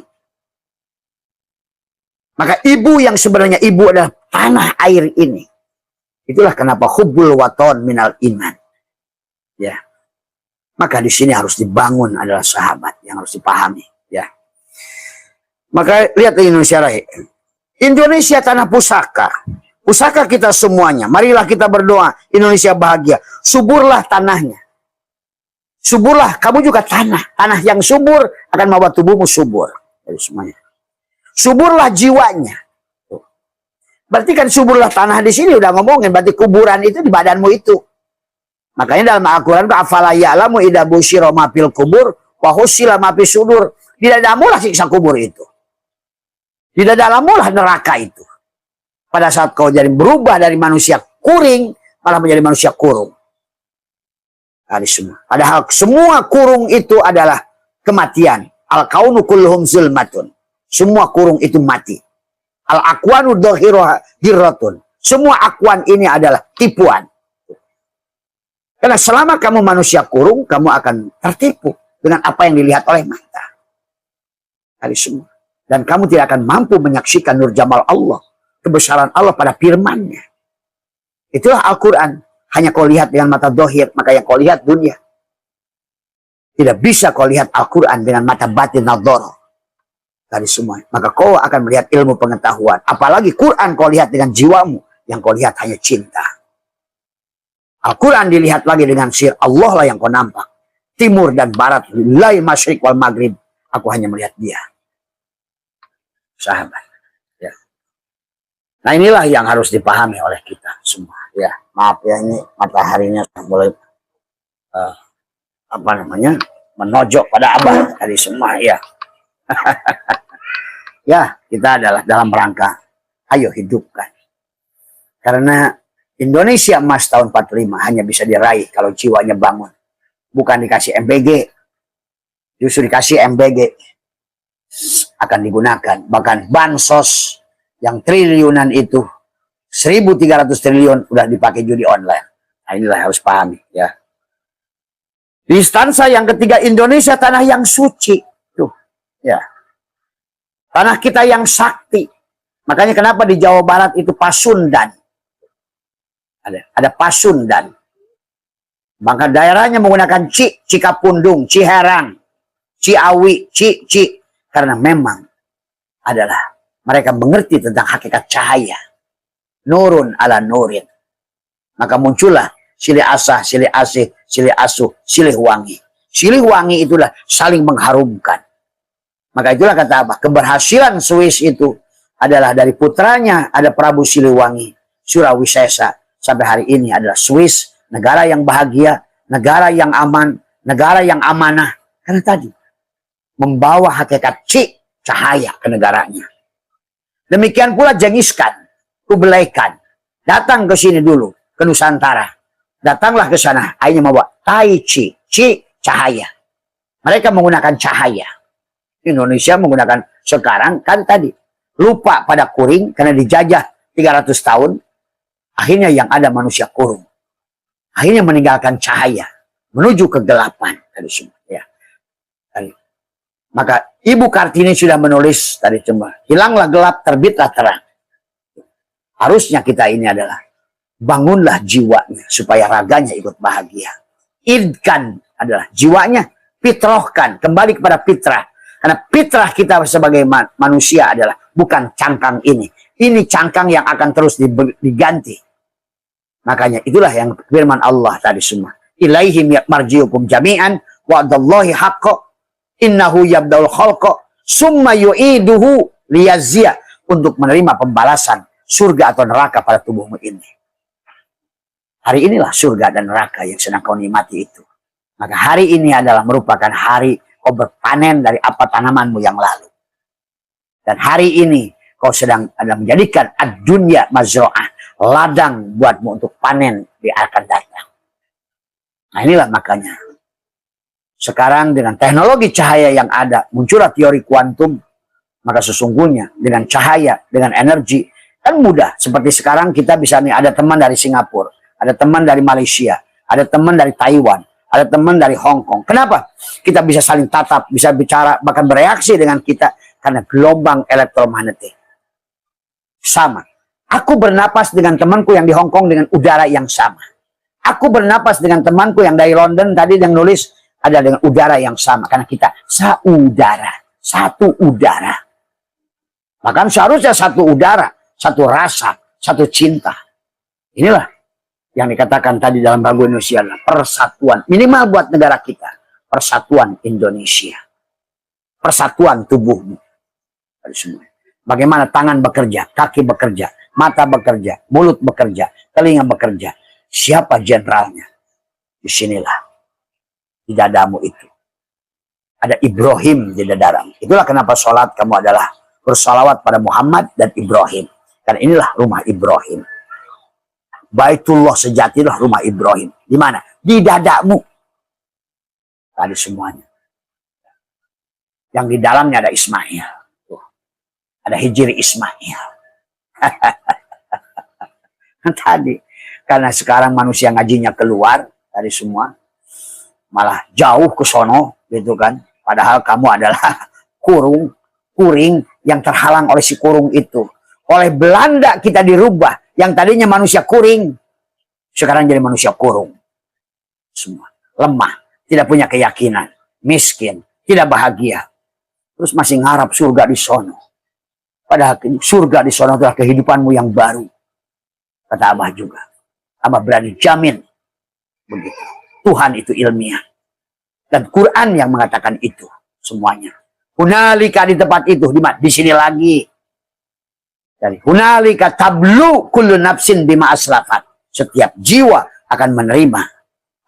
Maka ibu yang sebenarnya ibu adalah tanah air ini. Itulah kenapa hubbul waton minal iman. Ya. Maka di sini harus dibangun adalah sahabat yang harus dipahami. Ya. Maka lihat di Indonesia Raya. Indonesia tanah pusaka. Pusaka kita semuanya. Marilah kita berdoa. Indonesia bahagia. Suburlah tanahnya. Suburlah. Kamu juga tanah. Tanah yang subur akan membuat tubuhmu subur. Dari semuanya. Suburlah jiwanya. Berarti kan suburlah tanah di sini udah ngomongin. Berarti kuburan itu di badanmu itu. Makanya dalam Al-Quran itu afala ya'lamu idza busyira ma fil kubur wa husila ma fis sudur. Tidak ada mulah siksa kubur itu. Tidak ada mulah neraka itu. Pada saat kau jadi berubah dari manusia kuring malah menjadi manusia kurung. Padahal semua kurung itu adalah kematian. Al-kaunu kulluhum zulmatun. Semua kurung itu mati. Al-akwanu dhahirratun. Semua akwan ini adalah tipuan. Karena selama kamu manusia kurung, kamu akan tertipu dengan apa yang dilihat oleh mata. Dari semua. Dan kamu tidak akan mampu menyaksikan nur jamal Allah. Kebesaran Allah pada firman-Nya. Itulah Al-Quran. Hanya kau lihat dengan mata dohir, maka yang kau lihat dunia. Tidak bisa kau lihat Al-Quran dengan mata batin nadhara. Dari semua. Maka kau akan melihat ilmu pengetahuan. Apalagi Quran kau lihat dengan jiwamu. Yang kau lihat hanya cinta. Al-Quran dilihat lagi dengan sir. Allah lah yang kau nampak. Timur dan barat. Lillahi masyriq wal maghrib. Aku hanya melihat dia. Sahabat. Ya. Nah inilah yang harus dipahami oleh kita semua. Ya, maaf ya ini mataharinya boleh apa namanya menojok pada abah dari semua ya. Ya, kita adalah dalam rangka ayo hidupkan. Karena Indonesia emas tahun 45 hanya bisa diraih kalau jiwanya bangun. Bukan dikasih MBG. Justru dikasih MBG akan digunakan. Bahkan bansos yang triliunan itu 1.300 triliun udah dipakai judi online. Nah, inilah harus pahami ya. Di instansi yang ketiga, Indonesia tanah yang suci. Tuh, ya. Tanah kita yang sakti. Makanya kenapa di Jawa Barat itu Pasundan. Ada Pasundan. Maka daerahnya menggunakan Cikapundung, Ciherang, Ciawi, karena memang adalah mereka mengerti tentang hakikat cahaya. Nurun ala nurin. Maka muncullah silih asah, silih asih, silih asuh, silih wangi. Silih wangi itulah saling mengharumkan. Maka itulah kata apa? Keberhasilan Swiss itu adalah dari putranya ada Prabu Siliwangi, Surawisesa. Sampai hari ini adalah Swiss, negara yang bahagia, negara yang aman, negara yang amanah. Karena tadi membawa hakikat cahaya ke negaranya. Demikian pula Genghis Khan, Kublai Khan. Datang ke sini dulu, ke Nusantara. Datanglah ke sana, akhirnya membawa Tai Chi, cahaya. Mereka menggunakan cahaya. Indonesia menggunakan sekarang kan tadi lupa pada kuring karena dijajah 300 tahun. Akhirnya yang ada manusia kurung. Akhirnya meninggalkan cahaya menuju kegelapan tadi semua ya. Maka Ibu Kartini sudah menulis tadi semua, hilanglah gelap, terbitlah terang. Harusnya kita ini adalah bangunlah jiwanya supaya raganya ikut bahagia. Idkan adalah jiwanya, fitrahkan kembali kepada fitrah. Karena fitrah kita sebagai manusia adalah bukan cangkang ini. Ini cangkang yang akan terus diganti. Makanya itulah yang firman Allah tadi semua. Ilaihim marjiukum jami'an wa'dallahi haqqo innahu yabda'ul khalqa summa yu'iduhu liyazziya, untuk menerima pembalasan surga atau neraka pada tubuhmu ini. Hari inilah surga dan neraka yang sedang kau nikmati itu. Maka hari ini adalah merupakan hari kau berpanen dari apa tanamanmu yang lalu. Dan hari ini kau sedang ada menjadikan ad-dunya mazra'ah, ladang buatmu untuk panen di akan datang. Nah inilah makanya sekarang dengan teknologi cahaya yang ada, muncullah teori kuantum. Maka sesungguhnya dengan cahaya, dengan energi, kan mudah. Seperti sekarang kita bisa nih, ada teman dari Singapura, ada teman dari Malaysia, ada teman dari Taiwan, ada teman dari Hong Kong. Kenapa? Kita bisa saling tatap, bisa bicara, bahkan bereaksi dengan kita karena gelombang elektromagnetik. Sama. Aku bernapas dengan temanku yang di Hong Kong dengan udara yang sama. Aku bernapas dengan temanku yang dari London tadi yang nulis ada dengan udara yang sama. Karena kita saudara, satu udara. Bahkan seharusnya satu udara, satu rasa, satu cinta. Inilah yang dikatakan tadi dalam lagu Indonesia, persatuan. Minimal buat negara kita. Persatuan Indonesia. Persatuan tubuhmu. Bagaimana tangan bekerja, kaki bekerja, mata bekerja, mulut bekerja, telinga bekerja. Siapa jenderalnya? Disinilah. Di dadamu itu. Ada Ibrahim di dadamu. Itulah kenapa sholat kamu adalah bersalawat pada Muhammad dan Ibrahim. Karena inilah rumah Ibrahim. Baitullah sejatilah rumah Ibrahim. Di mana? Di dadamu. Tadi semuanya. Yang di dalamnya ada Ismail. Tuh. Ada Hijri Ismail. Tadi. Karena sekarang manusia ngajinya keluar. Tadi semua. Malah jauh ke sono. Gitu kan. Padahal kamu adalah kuring yang terhalang oleh si kurung itu. Oleh Belanda kita dirubah. Yang tadinya manusia kuring. Sekarang jadi manusia kurung. Semua. Lemah. Tidak punya keyakinan. Miskin. Tidak bahagia. Terus masih ngarap surga di sono. Padahal surga di sono adalah kehidupanmu yang baru. Kata Abah juga. Abah berani jamin. Begitu. Tuhan itu ilmiah. Dan Quran yang mengatakan itu. Semuanya. Hunalika di tempat itu. Di sini lagi. Dari hunalika tablu kullu nafsin bima aslafat. Setiap jiwa akan menerima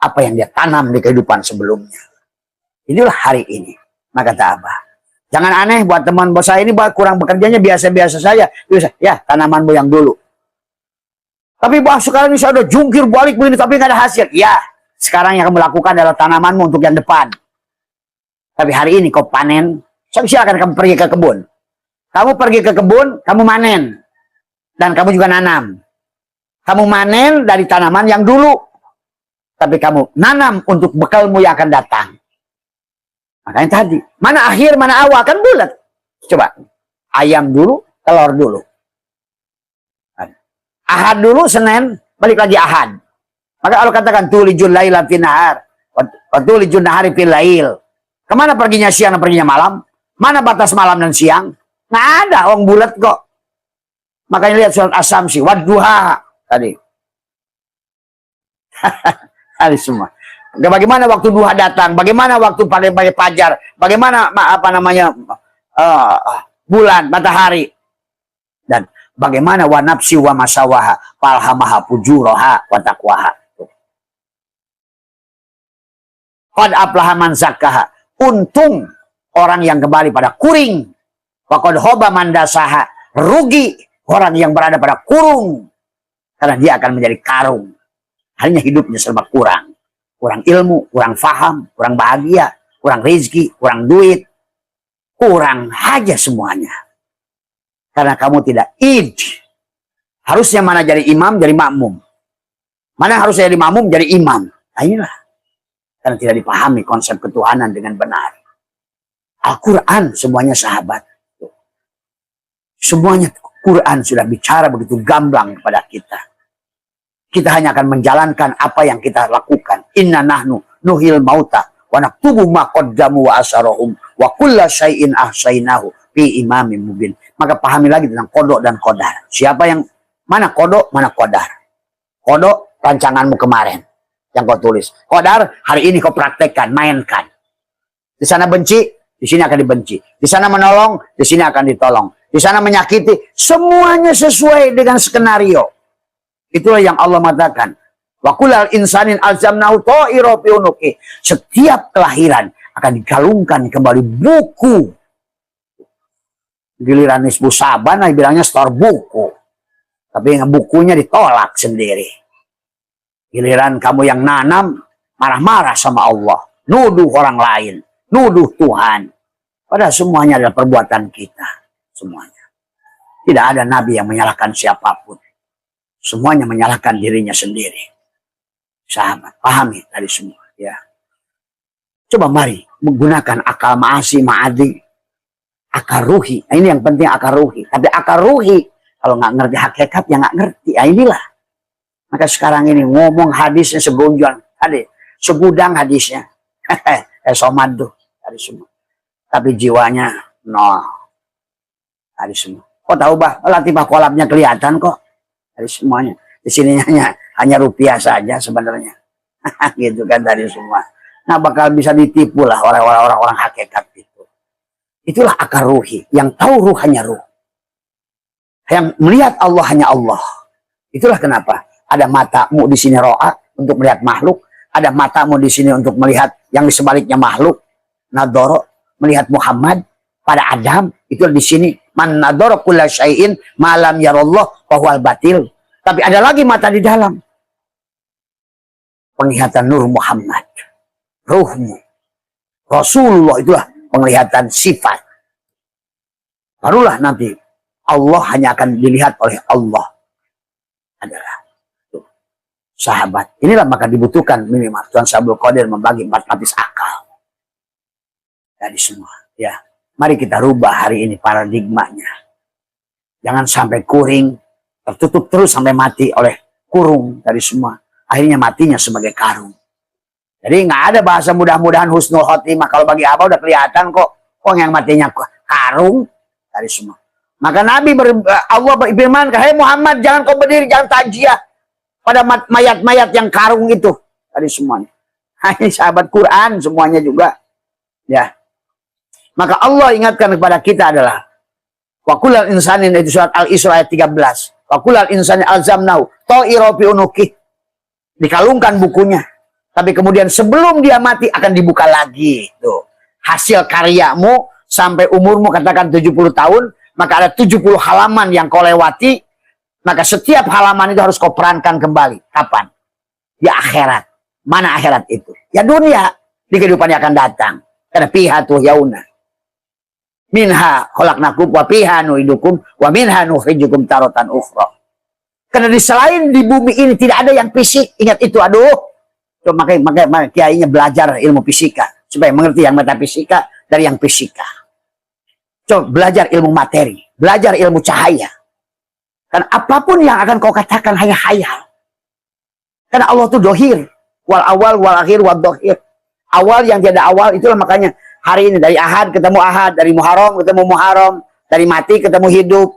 apa yang dia tanam di kehidupan sebelumnya. Inilah hari ini. Maka kata Abah. Jangan aneh buat teman bos saya ini kurang bekerjanya biasa-biasa saja. Ya tanamanmu yang dulu. Tapi bah sekarang ini saya udah jungkir balik begini tapi nggak ada hasil. Ya sekarang yang kamu lakukan adalah tanamanmu untuk yang depan. Tapi hari ini kau panen. Silakan kamu pergi ke kebun. Kamu pergi ke kebun, kamu manen. Dan kamu juga nanam. Kamu manen dari tanaman yang dulu. Tapi kamu nanam untuk bekalmu yang akan datang. Makanya tadi, mana akhir, mana awal, kan bulat. Coba, ayam dulu, telur dulu. Ahad dulu, Senin, balik lagi Ahad. Maka Allah katakan, tulijul laila fin nahar, wa tulijul nahari fil lail. Kemana perginya siang dan perginya malam? Mana batas malam dan siang? Nggak ada, orang bulat kok. Makanya lihat surat As-Samsi, wadduha tadi. Tadi semua. Bagaimana waktu duha datang? Bagaimana waktu pagi fajar? Bagaimana bulan, matahari? Dan bagaimana wa nafsi wa masawaha falhamaha fujuraha wa taqwaha. Qad aflaha man zakkaha. Untung orang yang kembali pada kuring. Wa qad khaba man dasaha. Rugi orang yang berada pada kurung. Karena dia akan menjadi karung. Hanya hidupnya serba kurang. Kurang ilmu, kurang faham, kurang bahagia, kurang rezeki, kurang duit. Kurang aja semuanya. Karena kamu tidak id. Harusnya mana jadi imam, jadi makmum. Mana harusnya jadi makmum, jadi imam. Nah inilah. Karena tidak dipahami konsep ketuhanan dengan benar. Al-Quran semuanya sahabat. Semuanya Quran sudah bicara begitu gamblang kepada kita. Kita hanya akan menjalankan apa yang kita lakukan. Inna nahnu nuhil mauta wa naktubu ma qaddamu wa asarahum wa kulla syai'in ahsainahu fi imamin mubin. Maka pahami lagi tentang kodok dan kodar. Siapa yang mana kodok, mana kodar. Kodok rancanganmu kemarin yang kau tulis. Kodar hari ini kau praktekkan, mainkan. Di sana benci, di sini akan dibenci. Di sana menolong, di sini akan ditolong. Di sana menyakiti, semuanya sesuai dengan skenario. Itulah yang Allah mengatakan. Wa kullal insanin alzamnahu ta'ira fi unuqi. Setiap kelahiran akan dikalungkan kembali buku. Giliran Nisbu Saban bilangnya store buku. Tapi bukunya ditolak sendiri. Giliran kamu yang nanam, marah-marah sama Allah. Nuduh orang lain. Nuduh Tuhan. Padahal semuanya adalah perbuatan kita. Semuanya. Tidak ada nabi yang menyalahkan siapapun. Semuanya menyalahkan dirinya sendiri. Sahabat, pahami tadi semua. Ya. Coba mari menggunakan akal ma'asi, ma'adi. Akal ruhi. Nah, ini yang penting akal ruhi. Tapi akal ruhi, kalau nggak ngerti hakikat, ya nggak ngerti. Ya inilah. Maka sekarang ini ngomong hadisnya segonjang. Tadi, segudang hadisnya. Somad tuh. Tadi semua. Tapi jiwanya, no. Tadi semua. Kok tahu bah? Latifah kolabnya kelihatan kok. Tadi semuanya. Di sini hanya rupiah saja sebenarnya. Gitu kan tadi semua. Nah bakal bisa ditipu lah orang-orang hakikat itu. Itulah akar ruhi. Yang tahu ruh hanya ruh. Yang melihat Allah hanya Allah. Itulah kenapa. Ada matamu di sini ro'at untuk melihat makhluk. Ada matamu di sini untuk melihat yang di sebaliknya makhluk. Nadoro melihat Muhammad pada Adam. Itu di sini. Man nadoro kulla syai'in malam yarallah wahwal batil. Tapi ada lagi mata di dalam. Penglihatan nur Muhammad. Ruhmu. Rasulullah itulah penglihatan sifat. Barulah nanti Allah hanya akan dilihat oleh Allah. Adalah sahabat. Inilah maka dibutuhkan minimal Tuhan Sabul Qadir membagi 4 lapis akal. Dari semua. Ya. Mari kita rubah hari ini paradigmanya. Jangan sampai kuring. Tertutup terus sampai mati oleh kurung dari semua. Akhirnya matinya sebagai karung. Jadi nggak ada bahasa mudah-mudahan husnul khotimah. Kalau bagi apa udah kelihatan kok. Kok yang matinya karung dari semua. Maka Nabi Allah berfirman, "Hai Muhammad, jangan kau berdiri, jangan takjiah pada mayat-mayat yang karung itu." Dari semuanya. Ini sahabat Quran semuanya juga. Ya. Maka Allah ingatkan kepada kita adalah wa kullal insanin, itu surat Al-Isra ayat 13. Wa kullal insanin alzamnahu ta'ira fi unuqi. Dikalungkan bukunya. Tapi kemudian sebelum dia mati akan dibuka lagi. Tuh. Hasil karyamu sampai umurmu katakan 70 tahun. Maka ada 70 halaman yang kau lewati. Maka setiap halaman itu harus kau perankan kembali. Kapan? Di akhirat. Mana akhirat itu? Ya dunia. Di kehidupan yang akan datang. Karena fiha tuhyauna. Minha khalaqnakum wa fiha nu'idukum wa minha nukhrijukum taratan ukhra. Karena di selain di bumi ini tidak ada yang fisik. Ingat itu, aduh. So, makanya kiainya belajar ilmu fisika supaya mengerti yang metafisika dari yang fisika. Coba belajar ilmu materi, belajar ilmu cahaya. Karena apapun yang akan kau katakan hanya khayal. Karena Allah itu dohir, wal awal wal akhir wal dohir. Awal yang tiada awal, itulah makanya hari ini dari Ahad ketemu Ahad, dari Muharram ketemu Muharram, dari mati ketemu hidup,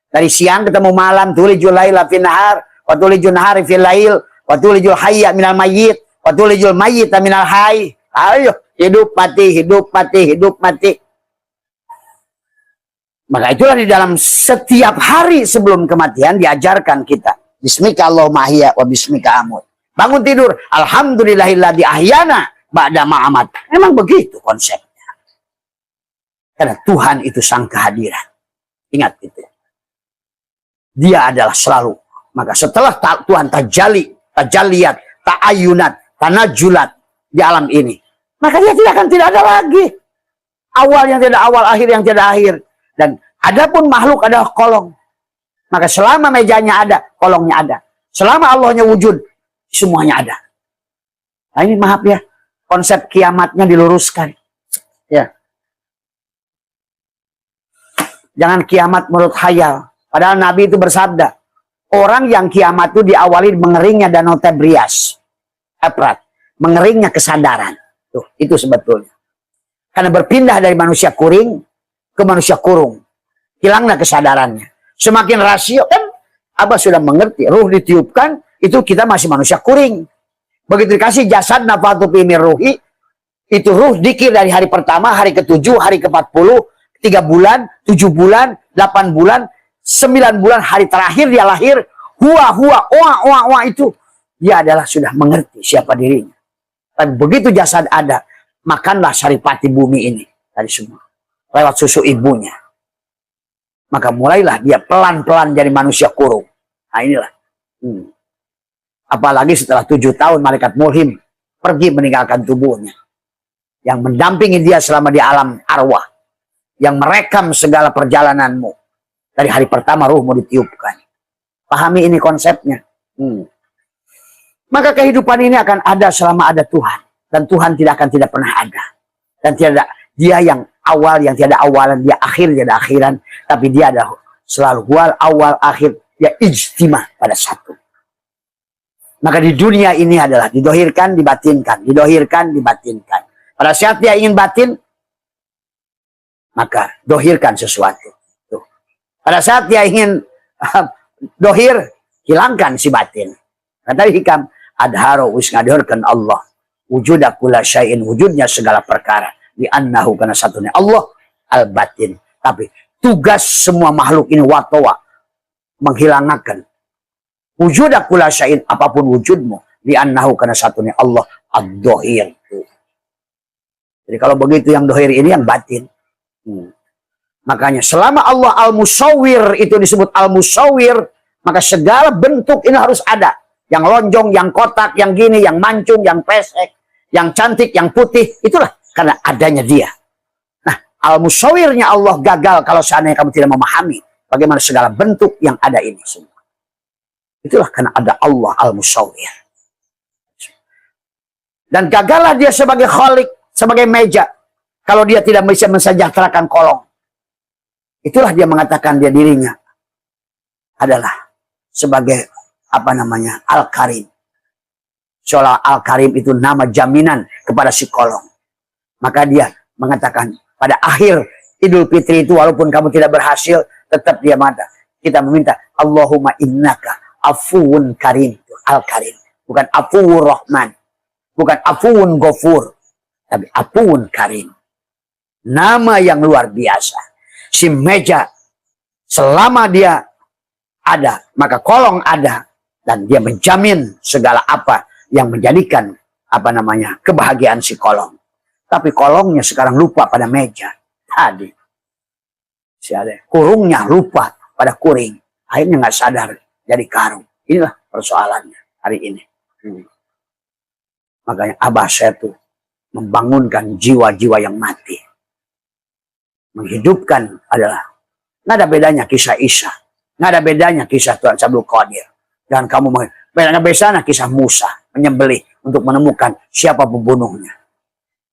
dari siang ketemu malam. Tulijul laila fin nahar, wa tulijul nahari fil lail, wa tulijul hayya minal mayyit, wa tulijul mayyita minal hayy. Ayo, hidup mati, hidup mati, hidup mati. Maka itulah di dalam setiap hari sebelum kematian diajarkan kita. Bismika Allahumma ahya wa bismika amut. Bangun tidur, alhamdulillahilladzi ahyana ba'da ma'amat. Memang begitu konsepnya. Karena Tuhan itu sang kehadiran. Ingat itu. Dia adalah selalu. Maka setelah Tuhan tajaliyat, ta'ayunat, tanajulat di alam ini. Maka dia tidak ada lagi. Awal yang tidak awal, akhir yang tidak akhir. Dan adapun makhluk adalah kolong. Maka selama mejanya ada, kolongnya ada. Selama Allahnya wujud, semuanya ada. Nah ini maaf ya, konsep kiamatnya diluruskan. Ya. Jangan kiamat menurut khayal. Padahal Nabi itu bersabda, orang yang kiamat itu diawali mengeringnya danau Tebrias, Efrat. mengeringnya kesadaran. Tuh, itu sebetulnya. Karena berpindah dari manusia kuring ke manusia kurung. Hilanglah kesadarannya. Semakin rasio kan Abah sudah mengerti. Ruh ditiupkan, itu kita masih manusia kuring. Begitu dikasih jasad nafatu fi min ruhi, itu ruh dikir dari hari pertama, hari ke-7, hari ke-40, 3 bulan, 7 bulan, 8 bulan, 9 bulan, hari terakhir dia lahir. Oa itu. Dia adalah sudah mengerti siapa dirinya. Dan begitu jasad ada, makanlah saripati bumi ini. Tadi semua. Lewat susu ibunya. Maka mulailah dia pelan-pelan jadi manusia kurung. Nah inilah. Apalagi setelah 7 tahun malaikat mulhim pergi meninggalkan tubuhnya. Yang mendampingi dia selama di alam arwah. Yang merekam segala perjalananmu. Dari hari pertama ruhmu ditiupkan. Pahami ini konsepnya. Maka kehidupan ini akan ada selama ada Tuhan. Dan Tuhan tidak pernah ada. Dan tidak dia yang awal, yang tiada awalan. Dia akhir, tiada akhiran. Tapi dia adalah selalu wal awal akhir. Dia ijtima pada satu. Maka di dunia ini adalah didohirkan, dibatinkan. Didohirkan, dibatinkan. Pada saat dia ingin batin, maka dohirkan sesuatu. Tuh. Pada saat dia ingin dohir, hilangkan si batin. Kata hikam, adharo wis ngadhurkan Allah. Wujuda kula syai'in, wujudnya segala perkara. Di annahu karena satunya Allah al-batin. Tapi tugas semua makhluk ini watowa. Menghilangkan. Wujuda kula syai'in, apapun wujudmu. Di annahu karena satunya Allah ad-dohir. Jadi kalau begitu yang dohir ini yang batin. Makanya selama Allah al-musawwir itu disebut al-musawwir, maka segala bentuk ini harus ada. Yang lonjong, yang kotak, yang gini, yang mancung, yang pesek, yang cantik, yang putih. Itulah karena adanya dia. Nah, al-musawwirnya Allah gagal kalau seandainya kamu tidak memahami bagaimana segala bentuk yang ada ini semua. Itulah karena ada Allah al-musawwir. Dan gagallah dia sebagai khalik, sebagai meja. Kalau dia tidak bisa mensejahterakan kolong. Itulah dia mengatakan dia dirinya adalah sebagai apa namanya Al-Karim. Seolah Al-Karim itu nama jaminan kepada si kolong. Maka dia mengatakan pada akhir Idul Fitri itu walaupun kamu tidak berhasil, tetap dia mata. Kita meminta Allahumma innaka afuwun karim. Al-Karim. Bukan afuwur rahman. Bukan afuwun ghafur. Tapi afuwun karim. Nama yang luar biasa. Si meja selama dia ada, maka kolong ada. Dan dia menjamin segala apa yang menjadikan apa namanya kebahagiaan si kolong. Tapi kolongnya sekarang lupa pada meja. Tadi. Si ada kurungnya lupa pada kuring. Akhirnya nggak sadar jadi karung. Inilah persoalannya hari ini. Makanya Abah saya tuh membangunkan jiwa-jiwa yang mati. Menghidupkan adalah nggak ada bedanya kisah Isa. Nggak ada bedanya kisah Tuhan Abdul Qadir. Dan kamu bedanya besarnya kisah Musa menyembelih untuk menemukan siapa pembunuhnya.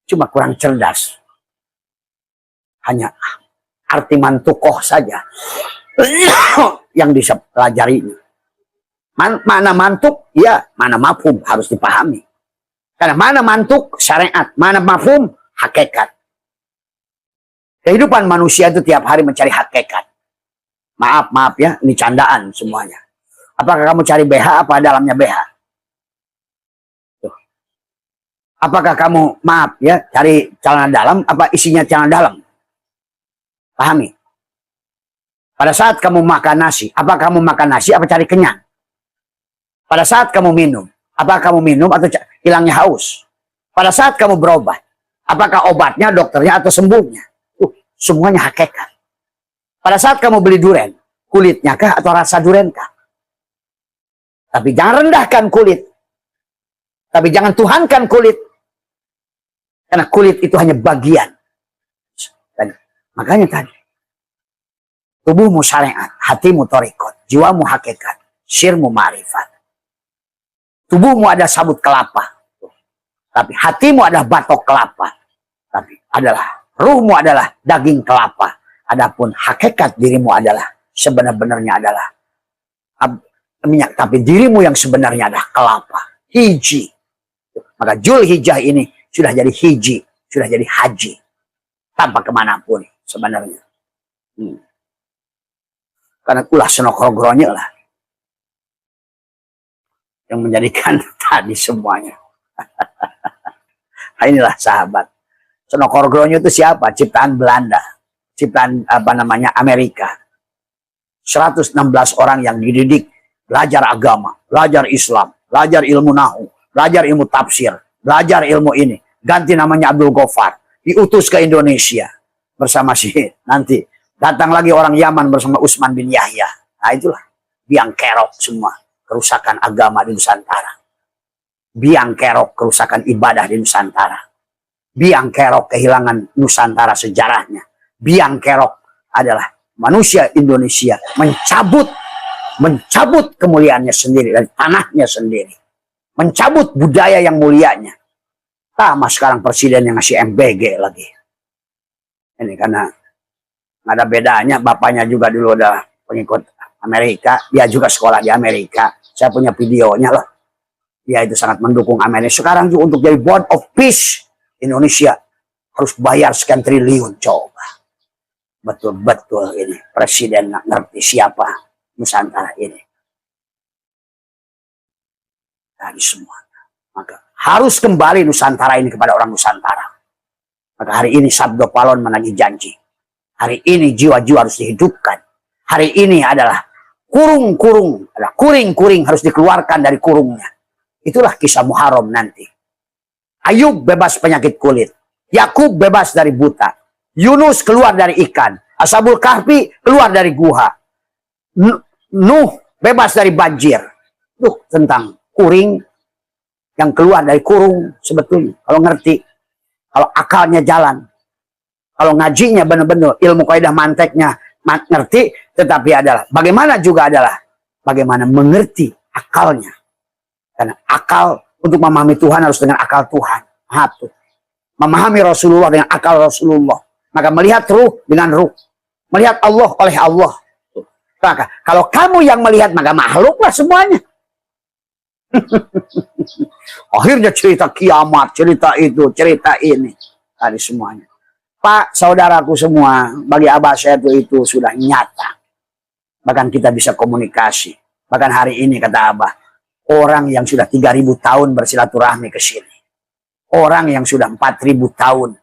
Cuma kurang cerdas. Hanya arti mantukoh saja yang bisa pelajarinya. Mana mantuk? Ya, mana mafhum harus dipahami. Karena mana mantuk syariat, mana mafhum hakikat. Kehidupan manusia itu tiap hari mencari hakikat. Maaf ya, ini candaan semuanya. Apakah kamu cari BH apa dalamnya BH? Tuh. Apakah kamu, maaf ya, cari celana dalam apa isinya celana dalam? Pahami? Pada saat kamu makan nasi, apakah kamu makan nasi apa cari kenyang? Pada saat kamu minum, apakah kamu minum atau hilangnya haus? Pada saat kamu berobat, apakah obatnya, dokternya atau sembuhnya? Semuanya hakikat. Pada saat kamu beli duren, kulitnya kah atau rasa duren kah? Tapi jangan rendahkan kulit. Tapi jangan tuhankan kulit. Karena kulit itu hanya bagian. Dan makanya tadi. Tubuhmu syariat, hatimu torikot, jiwamu hakikat, syirmu ma'rifat. Tubuhmu ada sabut kelapa. Tapi hatimu adalah batok kelapa. Tapi adalah ruhmu adalah daging kelapa. Adapun hakikat dirimu adalah sebenar-benarnya adalah minyak. Tapi dirimu yang sebenarnya adalah kelapa. Hiji. Maka Zulhijjah ini sudah jadi hiji, sudah jadi haji. Tanpa kemanapun sebenarnya. Karena ulah senokogronya lah. Yang menjadikan tadi semuanya. Nah, inilah sahabat. Senokogronya itu siapa? Ciptaan Belanda. Ciptaan Amerika. 116 orang yang dididik. Belajar agama, belajar Islam, belajar ilmu nahu, belajar ilmu tafsir, belajar ilmu ini. Ganti namanya Abdul Ghaffar. Diutus ke Indonesia bersama nanti datang lagi orang Yaman bersama Utsman bin Yahya. Nah itulah biang kerok semua kerusakan agama di Nusantara, biang kerok kerusakan ibadah di Nusantara, biang kerok kehilangan Nusantara sejarahnya, biang kerok adalah manusia Indonesia mencabut kemuliaannya sendiri dari tanahnya sendiri, mencabut budaya yang mulianya. Sama sekarang presiden yang ngasih MBG lagi. Ini karena nggak ada bedanya. Bapaknya juga dulu udah pengikut Amerika. Dia juga sekolah di Amerika. Saya punya videonya loh. Dia itu sangat mendukung Amerika. Sekarang juga untuk jadi Board of Peace Indonesia harus bayar sekian triliun. Coba. Betul-betul ini. Presiden nggak ngerti siapa Nusantara ini. Dari semua. Maka harus kembali Nusantara ini kepada orang Nusantara. Maka hari ini Sabdo Palon menagih janji. Hari ini jiwa-jiwa harus dihidupkan. Hari ini adalah kuring-kuring harus dikeluarkan dari kurungnya. Itulah kisah Muharram nanti. Ayub bebas penyakit kulit. Yakub bebas dari buta. Yunus keluar dari ikan. Ashabul Kahfi keluar dari guha. Nuh bebas dari banjir. Tuh tentang kuring yang keluar dari kurung sebetulnya. Kalau ngerti, kalau akalnya jalan, kalau ngajinya benar-benar ilmu kaidah manteknya ngerti, tetapi adalah bagaimana juga adalah bagaimana mengerti akalnya. Karena akal untuk memahami Tuhan harus dengan akal Tuhan. Satu. Memahami Rasulullah dengan akal Rasulullah. Maka melihat ruh dengan ruh. Melihat Allah oleh Allah. Maka kalau kamu yang melihat maka makhluklah semuanya. Akhirnya cerita kiamat, cerita itu, cerita ini. Tadi semuanya. Pak, saudaraku semua, bagi abah saya itu sudah nyata. Bahkan kita bisa komunikasi. Bahkan hari ini kata abah, orang yang sudah 3.000 tahun bersilaturahmi ke sini. Orang yang sudah 4.000 tahun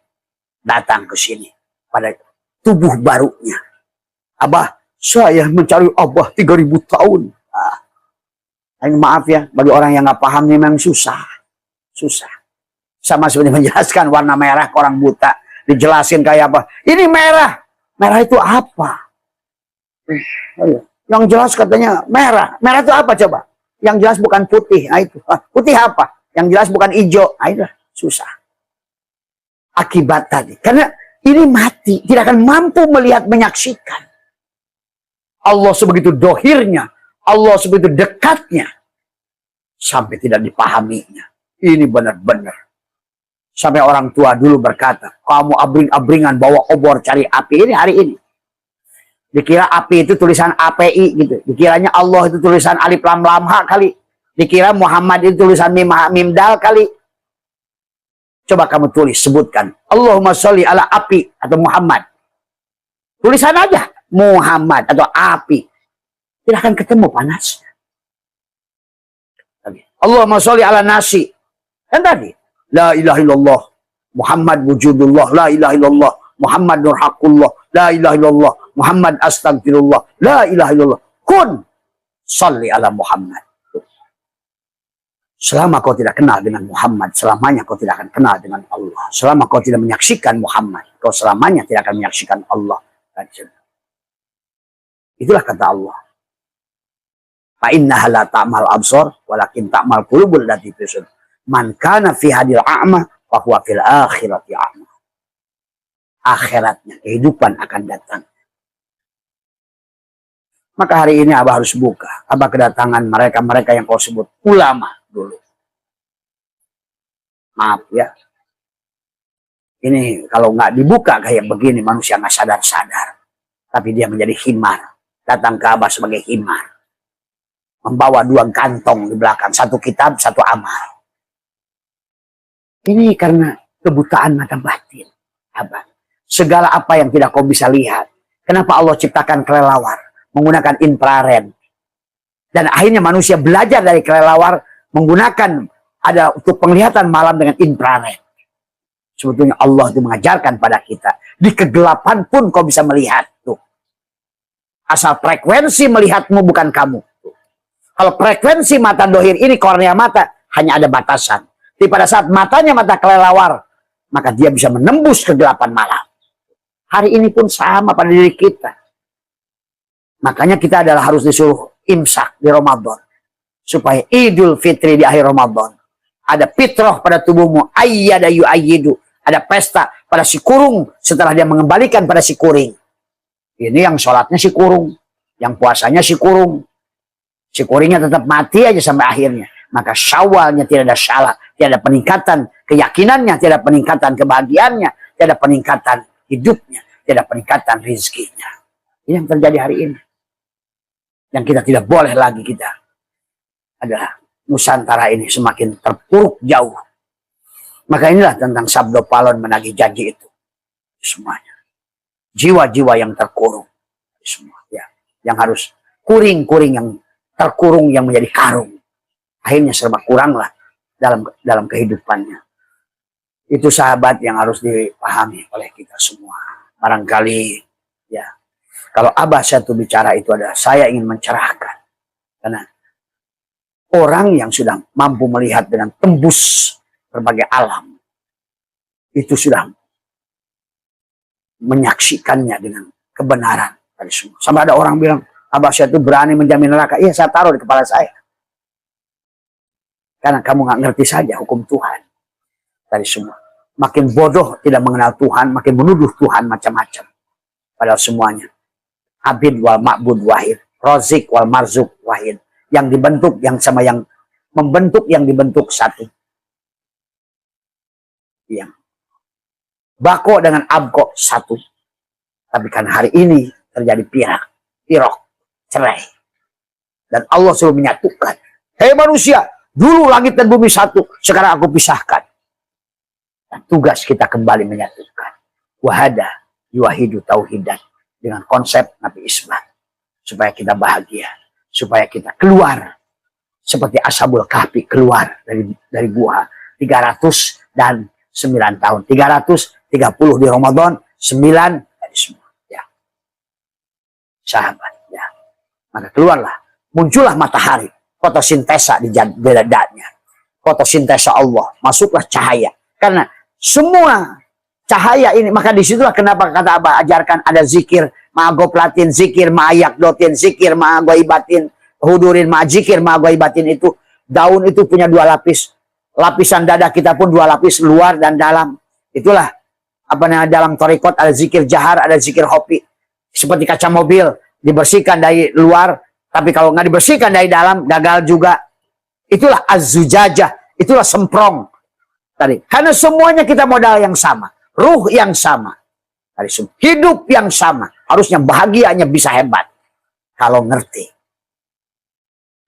datang ke sini. Pada tubuh barunya. Abah, saya mencari abah 3.000 tahun. Maaf ya, bagi orang yang nggak paham memang susah. Susah. Sama seperti menjelaskan warna merah ke orang buta. Dijelasin kayak apa. Ini merah. Merah itu apa? Yang jelas katanya merah. Merah itu apa coba? Yang jelas bukan putih. Nah itu. Putih apa? Yang jelas bukan hijau. Nah itu susah. Akibat tadi. Karena ini mati. Tidak akan mampu melihat, menyaksikan. Allah sebegitu dohirnya. Allah sebegitu dekatnya. Sampai tidak dipahaminya. Ini benar-benar. Sampai orang tua dulu berkata, kamu abring-abringan bawa obor cari api. Ini hari ini. Dikira api itu tulisan API gitu. Dikiranya Allah itu tulisan alif lam lam ha kali. Dikira Muhammad itu tulisan mim ha mim dal kali. Coba kamu tulis, sebutkan. Allahumma sholli ala api atau Muhammad. Tulisan aja. Muhammad atau api. Tidak akan ketemu panasnya. Allahumma sholli ala nasi. Kan tadi. La ilaha illallah. Muhammad wujudullah. La ilaha illallah. Muhammad nurhaqullah. La ilaha illallah. Muhammad astagfirullah. La ilaha illallah. Kun. Sholli ala Muhammad. Selama kau tidak kenal dengan Muhammad, selamanya kau tidak akan kenal dengan Allah. Selama kau tidak menyaksikan Muhammad, kau selamanya tidak akan menyaksikan Allah. Itulah kata Allah. Fa innaha la ta'mal absar walakin ta'mal qulubul lati fi sudur. Man kana fi hadil a'ma fa huwa fil akhirati a'ma. Akhiratnya kehidupan akan datang. Maka hari ini Abah harus buka. Abah kedatangan mereka-mereka yang kau sebut ulama dulu. Maaf ya. Ini kalau nggak dibuka kayak begini manusia nggak sadar-sadar. Tapi dia menjadi himar. Datang ke Abah sebagai himar. Membawa 2 kantong di belakang. 1 kitab, 1 amal. Ini karena kebutaan mata batin. Abah. Segala apa yang tidak kau bisa lihat. Kenapa Allah ciptakan kelelawar menggunakan infrared? Dan akhirnya manusia belajar dari kelelawar menggunakan ada untuk penglihatan malam dengan infrared. Sebetulnya Allah itu mengajarkan pada kita. Di kegelapan pun kau bisa melihat. Tuh. Asal frekuensi melihatmu bukan kamu. Tuh. Kalau frekuensi mata dohir ini, kornea mata, hanya ada batasan. Tapi pada saat matanya mata kelelawar, maka dia bisa menembus kegelapan malam. Hari ini pun sama pada diri kita. Makanya kita adalah harus disuruh imsak di Ramadan. Supaya Idul Fitri di akhir Ramadan. Ada fitrah pada tubuhmu. Ayyada yu'ayyidu. Ada pesta pada si kurung setelah dia mengembalikan pada si kuring. Ini yang sholatnya si kurung. Yang puasanya si kurung. Si kuringnya tetap mati aja sampai akhirnya. Maka syawalnya tidak ada salah. Tidak ada peningkatan keyakinannya. Tidak ada peningkatan kebahagiaannya. Tidak ada peningkatan hidupnya. Tidak ada peningkatan rezekinya. Ini yang terjadi hari ini. Yang kita tidak boleh lagi kita adalah Nusantara ini semakin terpuruk jauh. Maka inilah tentang Sabdo Palon menagih janji itu. Semuanya. Jiwa-jiwa yang terkurung. Semua. Ya. Yang harus kuring-kuring yang terkurung yang menjadi karung. Akhirnya serba kuranglah dalam kehidupannya. Itu sahabat yang harus dipahami oleh kita semua. Barangkali ya. Kalau Abah satu bicara itu adalah saya ingin mencerahkan. Karena orang yang sudah mampu melihat dengan tembus berbagai alam. Itu sudah menyaksikannya dengan kebenaran. Sampai ada orang bilang, Abah saya itu berani menjamin neraka. Iya, saya taruh di kepala saya. Karena kamu nggak ngerti saja hukum Tuhan. Dari semua. Makin bodoh tidak mengenal Tuhan, makin menuduh Tuhan macam-macam. Padahal semuanya. Abid wal ma'bud wahid. Rozik wal marzuk wahid. Yang dibentuk, yang sama yang membentuk, yang dibentuk satu. Yang bako dengan abko satu. Tapi kan hari ini terjadi pirok, cerai. Dan Allah selalu menyatukan. Hei manusia, dulu langit dan bumi satu, sekarang aku pisahkan. Dan tugas kita kembali menyatukan. Wahada yuwahidu tauhidan. Dengan konsep Nabi Ismail. Supaya kita bahagia. Supaya kita keluar. Seperti Ashabul Kahfi keluar dari gua. 309 tahun. 330 di Ramadan. 9 dari semua. Ya. Sahabat. Ya. Maka keluarlah. Muncullah matahari. Fotosintesa di dadanya. Fotosintesa Allah. Masuklah cahaya. Karena semua cahaya ini, maka disitulah kenapa kata Abah ajarkan ada zikir, ma'ago platin, zikir, ma'ayak dotin, zikir, ma'ago ibatin, hudurin, ma'ajikir, ma'ago ibatin itu. Daun itu punya 2 lapis. Lapisan dada kita pun 2 lapis, luar dan dalam. Itulah, apa namanya, dalam torikot ada zikir jahar, ada zikir hopi. Seperti kaca mobil, dibersihkan dari luar, tapi kalau nggak dibersihkan dari dalam, gagal juga. Itulah az-zujajah, itulah semprong. Tadi. Karena semuanya kita modal yang sama. Ruh yang sama. Hidup yang sama. Harusnya bahagianya bisa hebat. Kalau ngerti.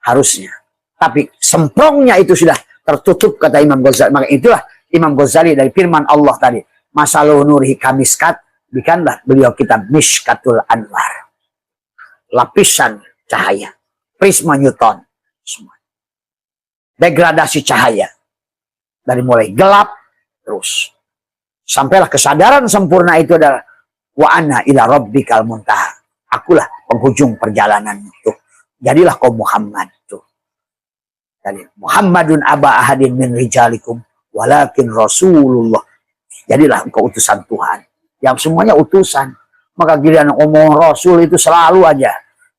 Harusnya. Tapi semprongnya itu sudah tertutup kata Imam Ghazali. Maka itulah Imam Ghazali dari firman Allah tadi. Masaluh nurhi kamiskat. Bikanlah beliau kitab Mishkatul Anwar. Lapisan cahaya. Prisma Newton. Semua. Degradasi cahaya. Dari mulai gelap. Terus. Sampailah kesadaran sempurna itu adalah wa ana ila rabbikal muntaha. Akulah penghujung perjalanan itu. Jadilah kau Muhammad tuh. Jadi Muhammadun aba ahadin min rijalikum walakin Rasulullah. Jadilah engkau utusan Tuhan. Yang semuanya utusan. Maka giliran ngomong Rasul itu selalu aja.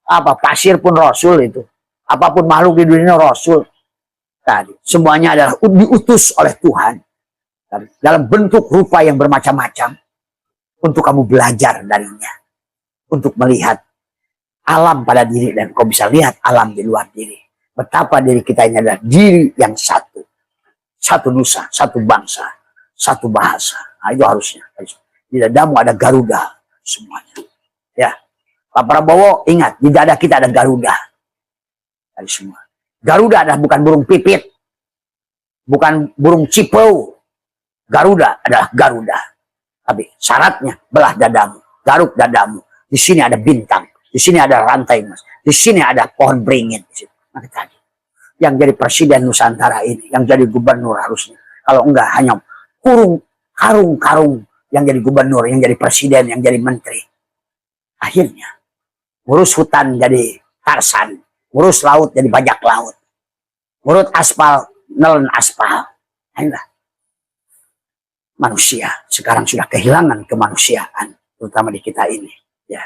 Apa pasir pun Rasul itu. Apapun makhluk di dunia Rasul. Tadi semuanya adalah diutus oleh Tuhan. Dalam bentuk rupa yang bermacam-macam. Untuk kamu belajar darinya. Untuk melihat alam pada diri. Dan kau bisa lihat alam di luar diri. Betapa diri kita ini adalah diri yang satu. Satu nusa, satu bangsa, satu bahasa. Nah itu harusnya. Di dadamu ada Garuda. Semuanya. Ya. Pak Prabowo ingat. Di dada kita ada Garuda. Dari semua. Garuda adalah bukan burung pipit. Bukan burung cipau. Garuda adalah Garuda. Tapi syaratnya belah dadamu, garuk dadamu. Di sini ada bintang, di sini ada rantai emas, di sini ada pohon beringin. Maka tadi yang jadi presiden Nusantara ini, yang jadi gubernur harusnya. Kalau enggak hanya karung-karung yang jadi gubernur, yang jadi presiden, yang jadi menteri. Akhirnya ngurus hutan jadi Tarsan, ngurus laut jadi bajak laut, ngurus aspal nelen aspal. Inilah manusia sekarang sudah kehilangan kemanusiaan, terutama di kita ini. Ya,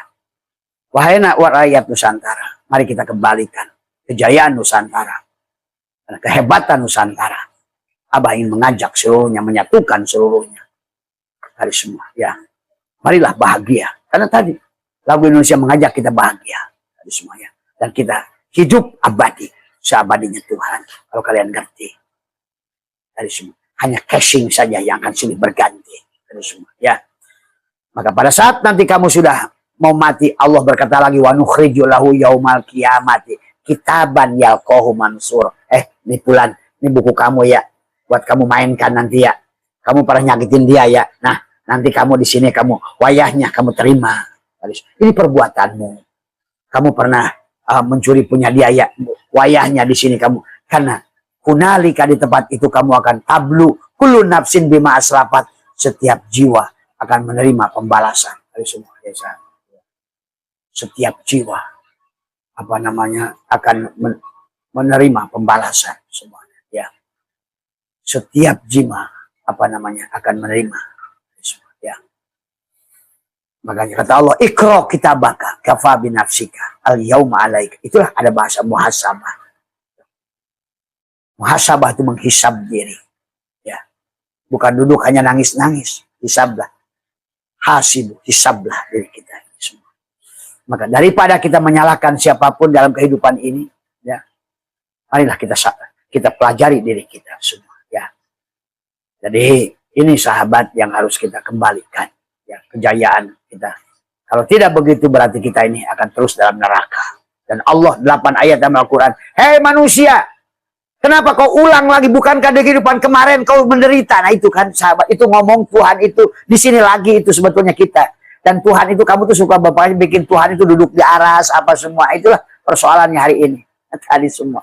wahai rakyat Nusantara, mari kita kembalikan kejayaan Nusantara, kehebatan Nusantara. Abah ingin mengajak seluruhnya, menyatukan seluruhnya dari semua. Ya, marilah bahagia. Karena tadi lagu Indonesia mengajak kita bahagia dari semuanya, dan kita hidup abadi, seabadinya Tuhan. Kalau kalian ngerti dari semua. Hanya casing saja yang akan silih berganti. Semua, ya. Maka pada saat nanti kamu sudah mau mati, Allah berkata lagi, wa nukhriju lahu yaumal qiyamati kitaban yalqahu mansur. Ini bulan, ini buku kamu ya, buat kamu mainkan nanti ya. Kamu pernah nyakitin dia ya. Nah, nanti kamu di sini kamu wayahnya kamu terima. Ini perbuatanmu. Kamu pernah mencuri punya dia ya, wayahnya di sini kamu. Karena kunalika di tempat itu kamu akan tablu kullu nafsin bima aslafat, setiap jiwa akan menerima pembalasan dari semua desa. Setiap jiwa akan menerima pembalasan semuanya, ya. Setiap jiwa akan menerima semua, ya. Makanya kata Allah, ikra kitabaka kafa binafsika al yauma alaika. Itulah ada bahasa muhasabah. Muhasabah itu menghisab diri, ya. Bukan duduk hanya nangis-nangis, hisablah. Hasibu, hisablah diri kita ini semua. Maka daripada kita menyalahkan siapapun dalam kehidupan ini, ya, marilah kita pelajari diri kita semua, ya. Jadi ini sahabat yang harus kita kembalikan, ya, kejayaan kita. Kalau tidak begitu berarti kita ini akan terus dalam neraka. Dan Allah 8 ayat dalam Al-Quran, hei manusia, kenapa kau ulang lagi? Bukankah di kehidupan kemarin kau menderita? Nah itu kan sahabat, itu ngomong Tuhan itu di sini lagi, itu sebetulnya kita. Dan Tuhan itu, kamu tuh suka bapaknya bikin Tuhan itu duduk di aras apa semua. Itulah persoalannya hari ini. Tadi semua.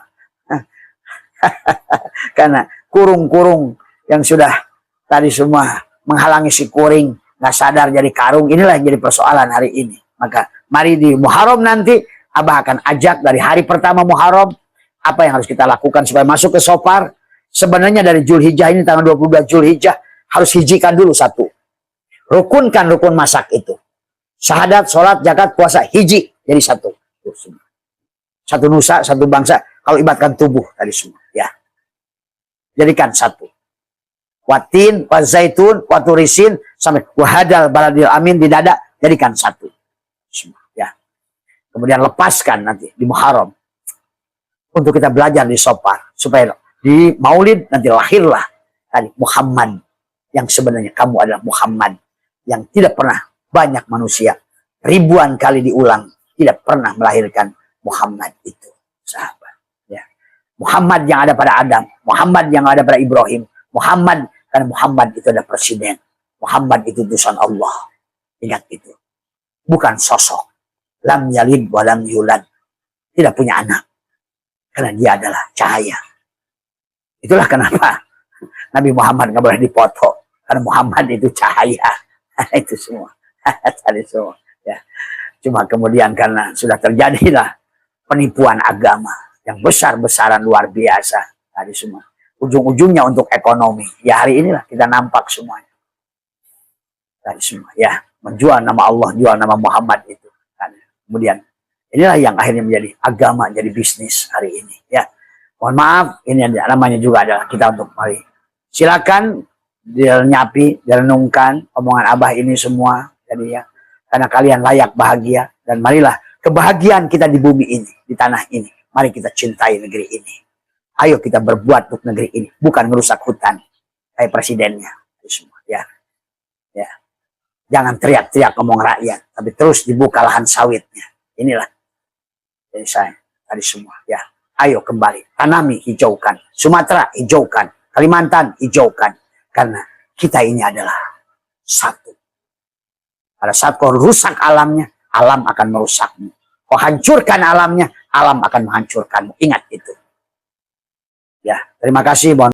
Karena kurung-kurung yang sudah tadi semua menghalangi si kuring, nggak sadar jadi karung. Inilah yang jadi persoalan hari ini. Maka mari di Muharram nanti Abah akan ajak dari hari pertama Muharram. Apa yang harus kita lakukan supaya masuk ke Sofar? Sebenarnya dari Zulhijjah ini, tanggal 22 Zulhijjah, harus hijikan dulu satu. Rukunkan rukun masak itu. Syahadat, sholat, zakat, puasa, hiji. Jadi satu. Satu nusa, satu bangsa. Kalau ibaratkan tubuh tadi semua. Ya. Jadikan satu. Watin, wazaitun, waturisin, sampai wahadal baladil amin di dada. Jadikan satu. Semua. Ya. Kemudian lepaskan nanti di Muharram. Untuk kita belajar di Sofar, supaya di Maulid nanti lahirlah tadi Muhammad, yang sebenarnya kamu adalah Muhammad, yang tidak pernah banyak manusia ribuan kali diulang tidak pernah melahirkan Muhammad itu, sahabat. Ya. Muhammad yang ada pada Adam, Muhammad yang ada pada Ibrahim, Muhammad, karena Muhammad itu ada presiden, Muhammad itu utusan Allah. Ingat itu, bukan sosok. Lam yalid wa lam yulad, tidak punya anak. Karena dia adalah cahaya. Itulah kenapa Nabi Muhammad nggak boleh dipoto. Karena Muhammad itu cahaya. Itu semua. Tadi semua. Ya. Cuma kemudian karena sudah terjadilah penipuan agama yang besar-besaran luar biasa. Tadi semua. Ujung-ujungnya untuk ekonomi. Ya hari inilah kita nampak semuanya. Tadi semua. Ya. Menjual nama Allah, jual nama Muhammad itu. Kemudian inilah yang akhirnya menjadi agama, jadi bisnis hari ini. Ya, mohon maaf, ini namanya juga adalah kita untuk mari. Silakan dinyapi, direnungkan omongan Abah ini semua. Jadi ya, karena kalian layak bahagia dan marilah kebahagiaan kita di bumi ini, di tanah ini. Mari kita cintai negeri ini. Ayo kita berbuat untuk negeri ini, bukan merusak hutan kayak presidennya. Itu semua. Ya, ya. Jangan teriak-teriak ngomong rakyat, tapi terus dibuka lahan sawitnya. Inilah. Jadi saya tadi semua, ya, ayo kembali tanami, hijaukan Sumatera, hijaukan Kalimantan, hijaukan, karena kita ini adalah satu. Pada saat kau rusak alamnya, alam akan merusakmu. Kau hancurkan alamnya, alam akan menghancurkanmu. Ingat itu. Ya, terima kasih.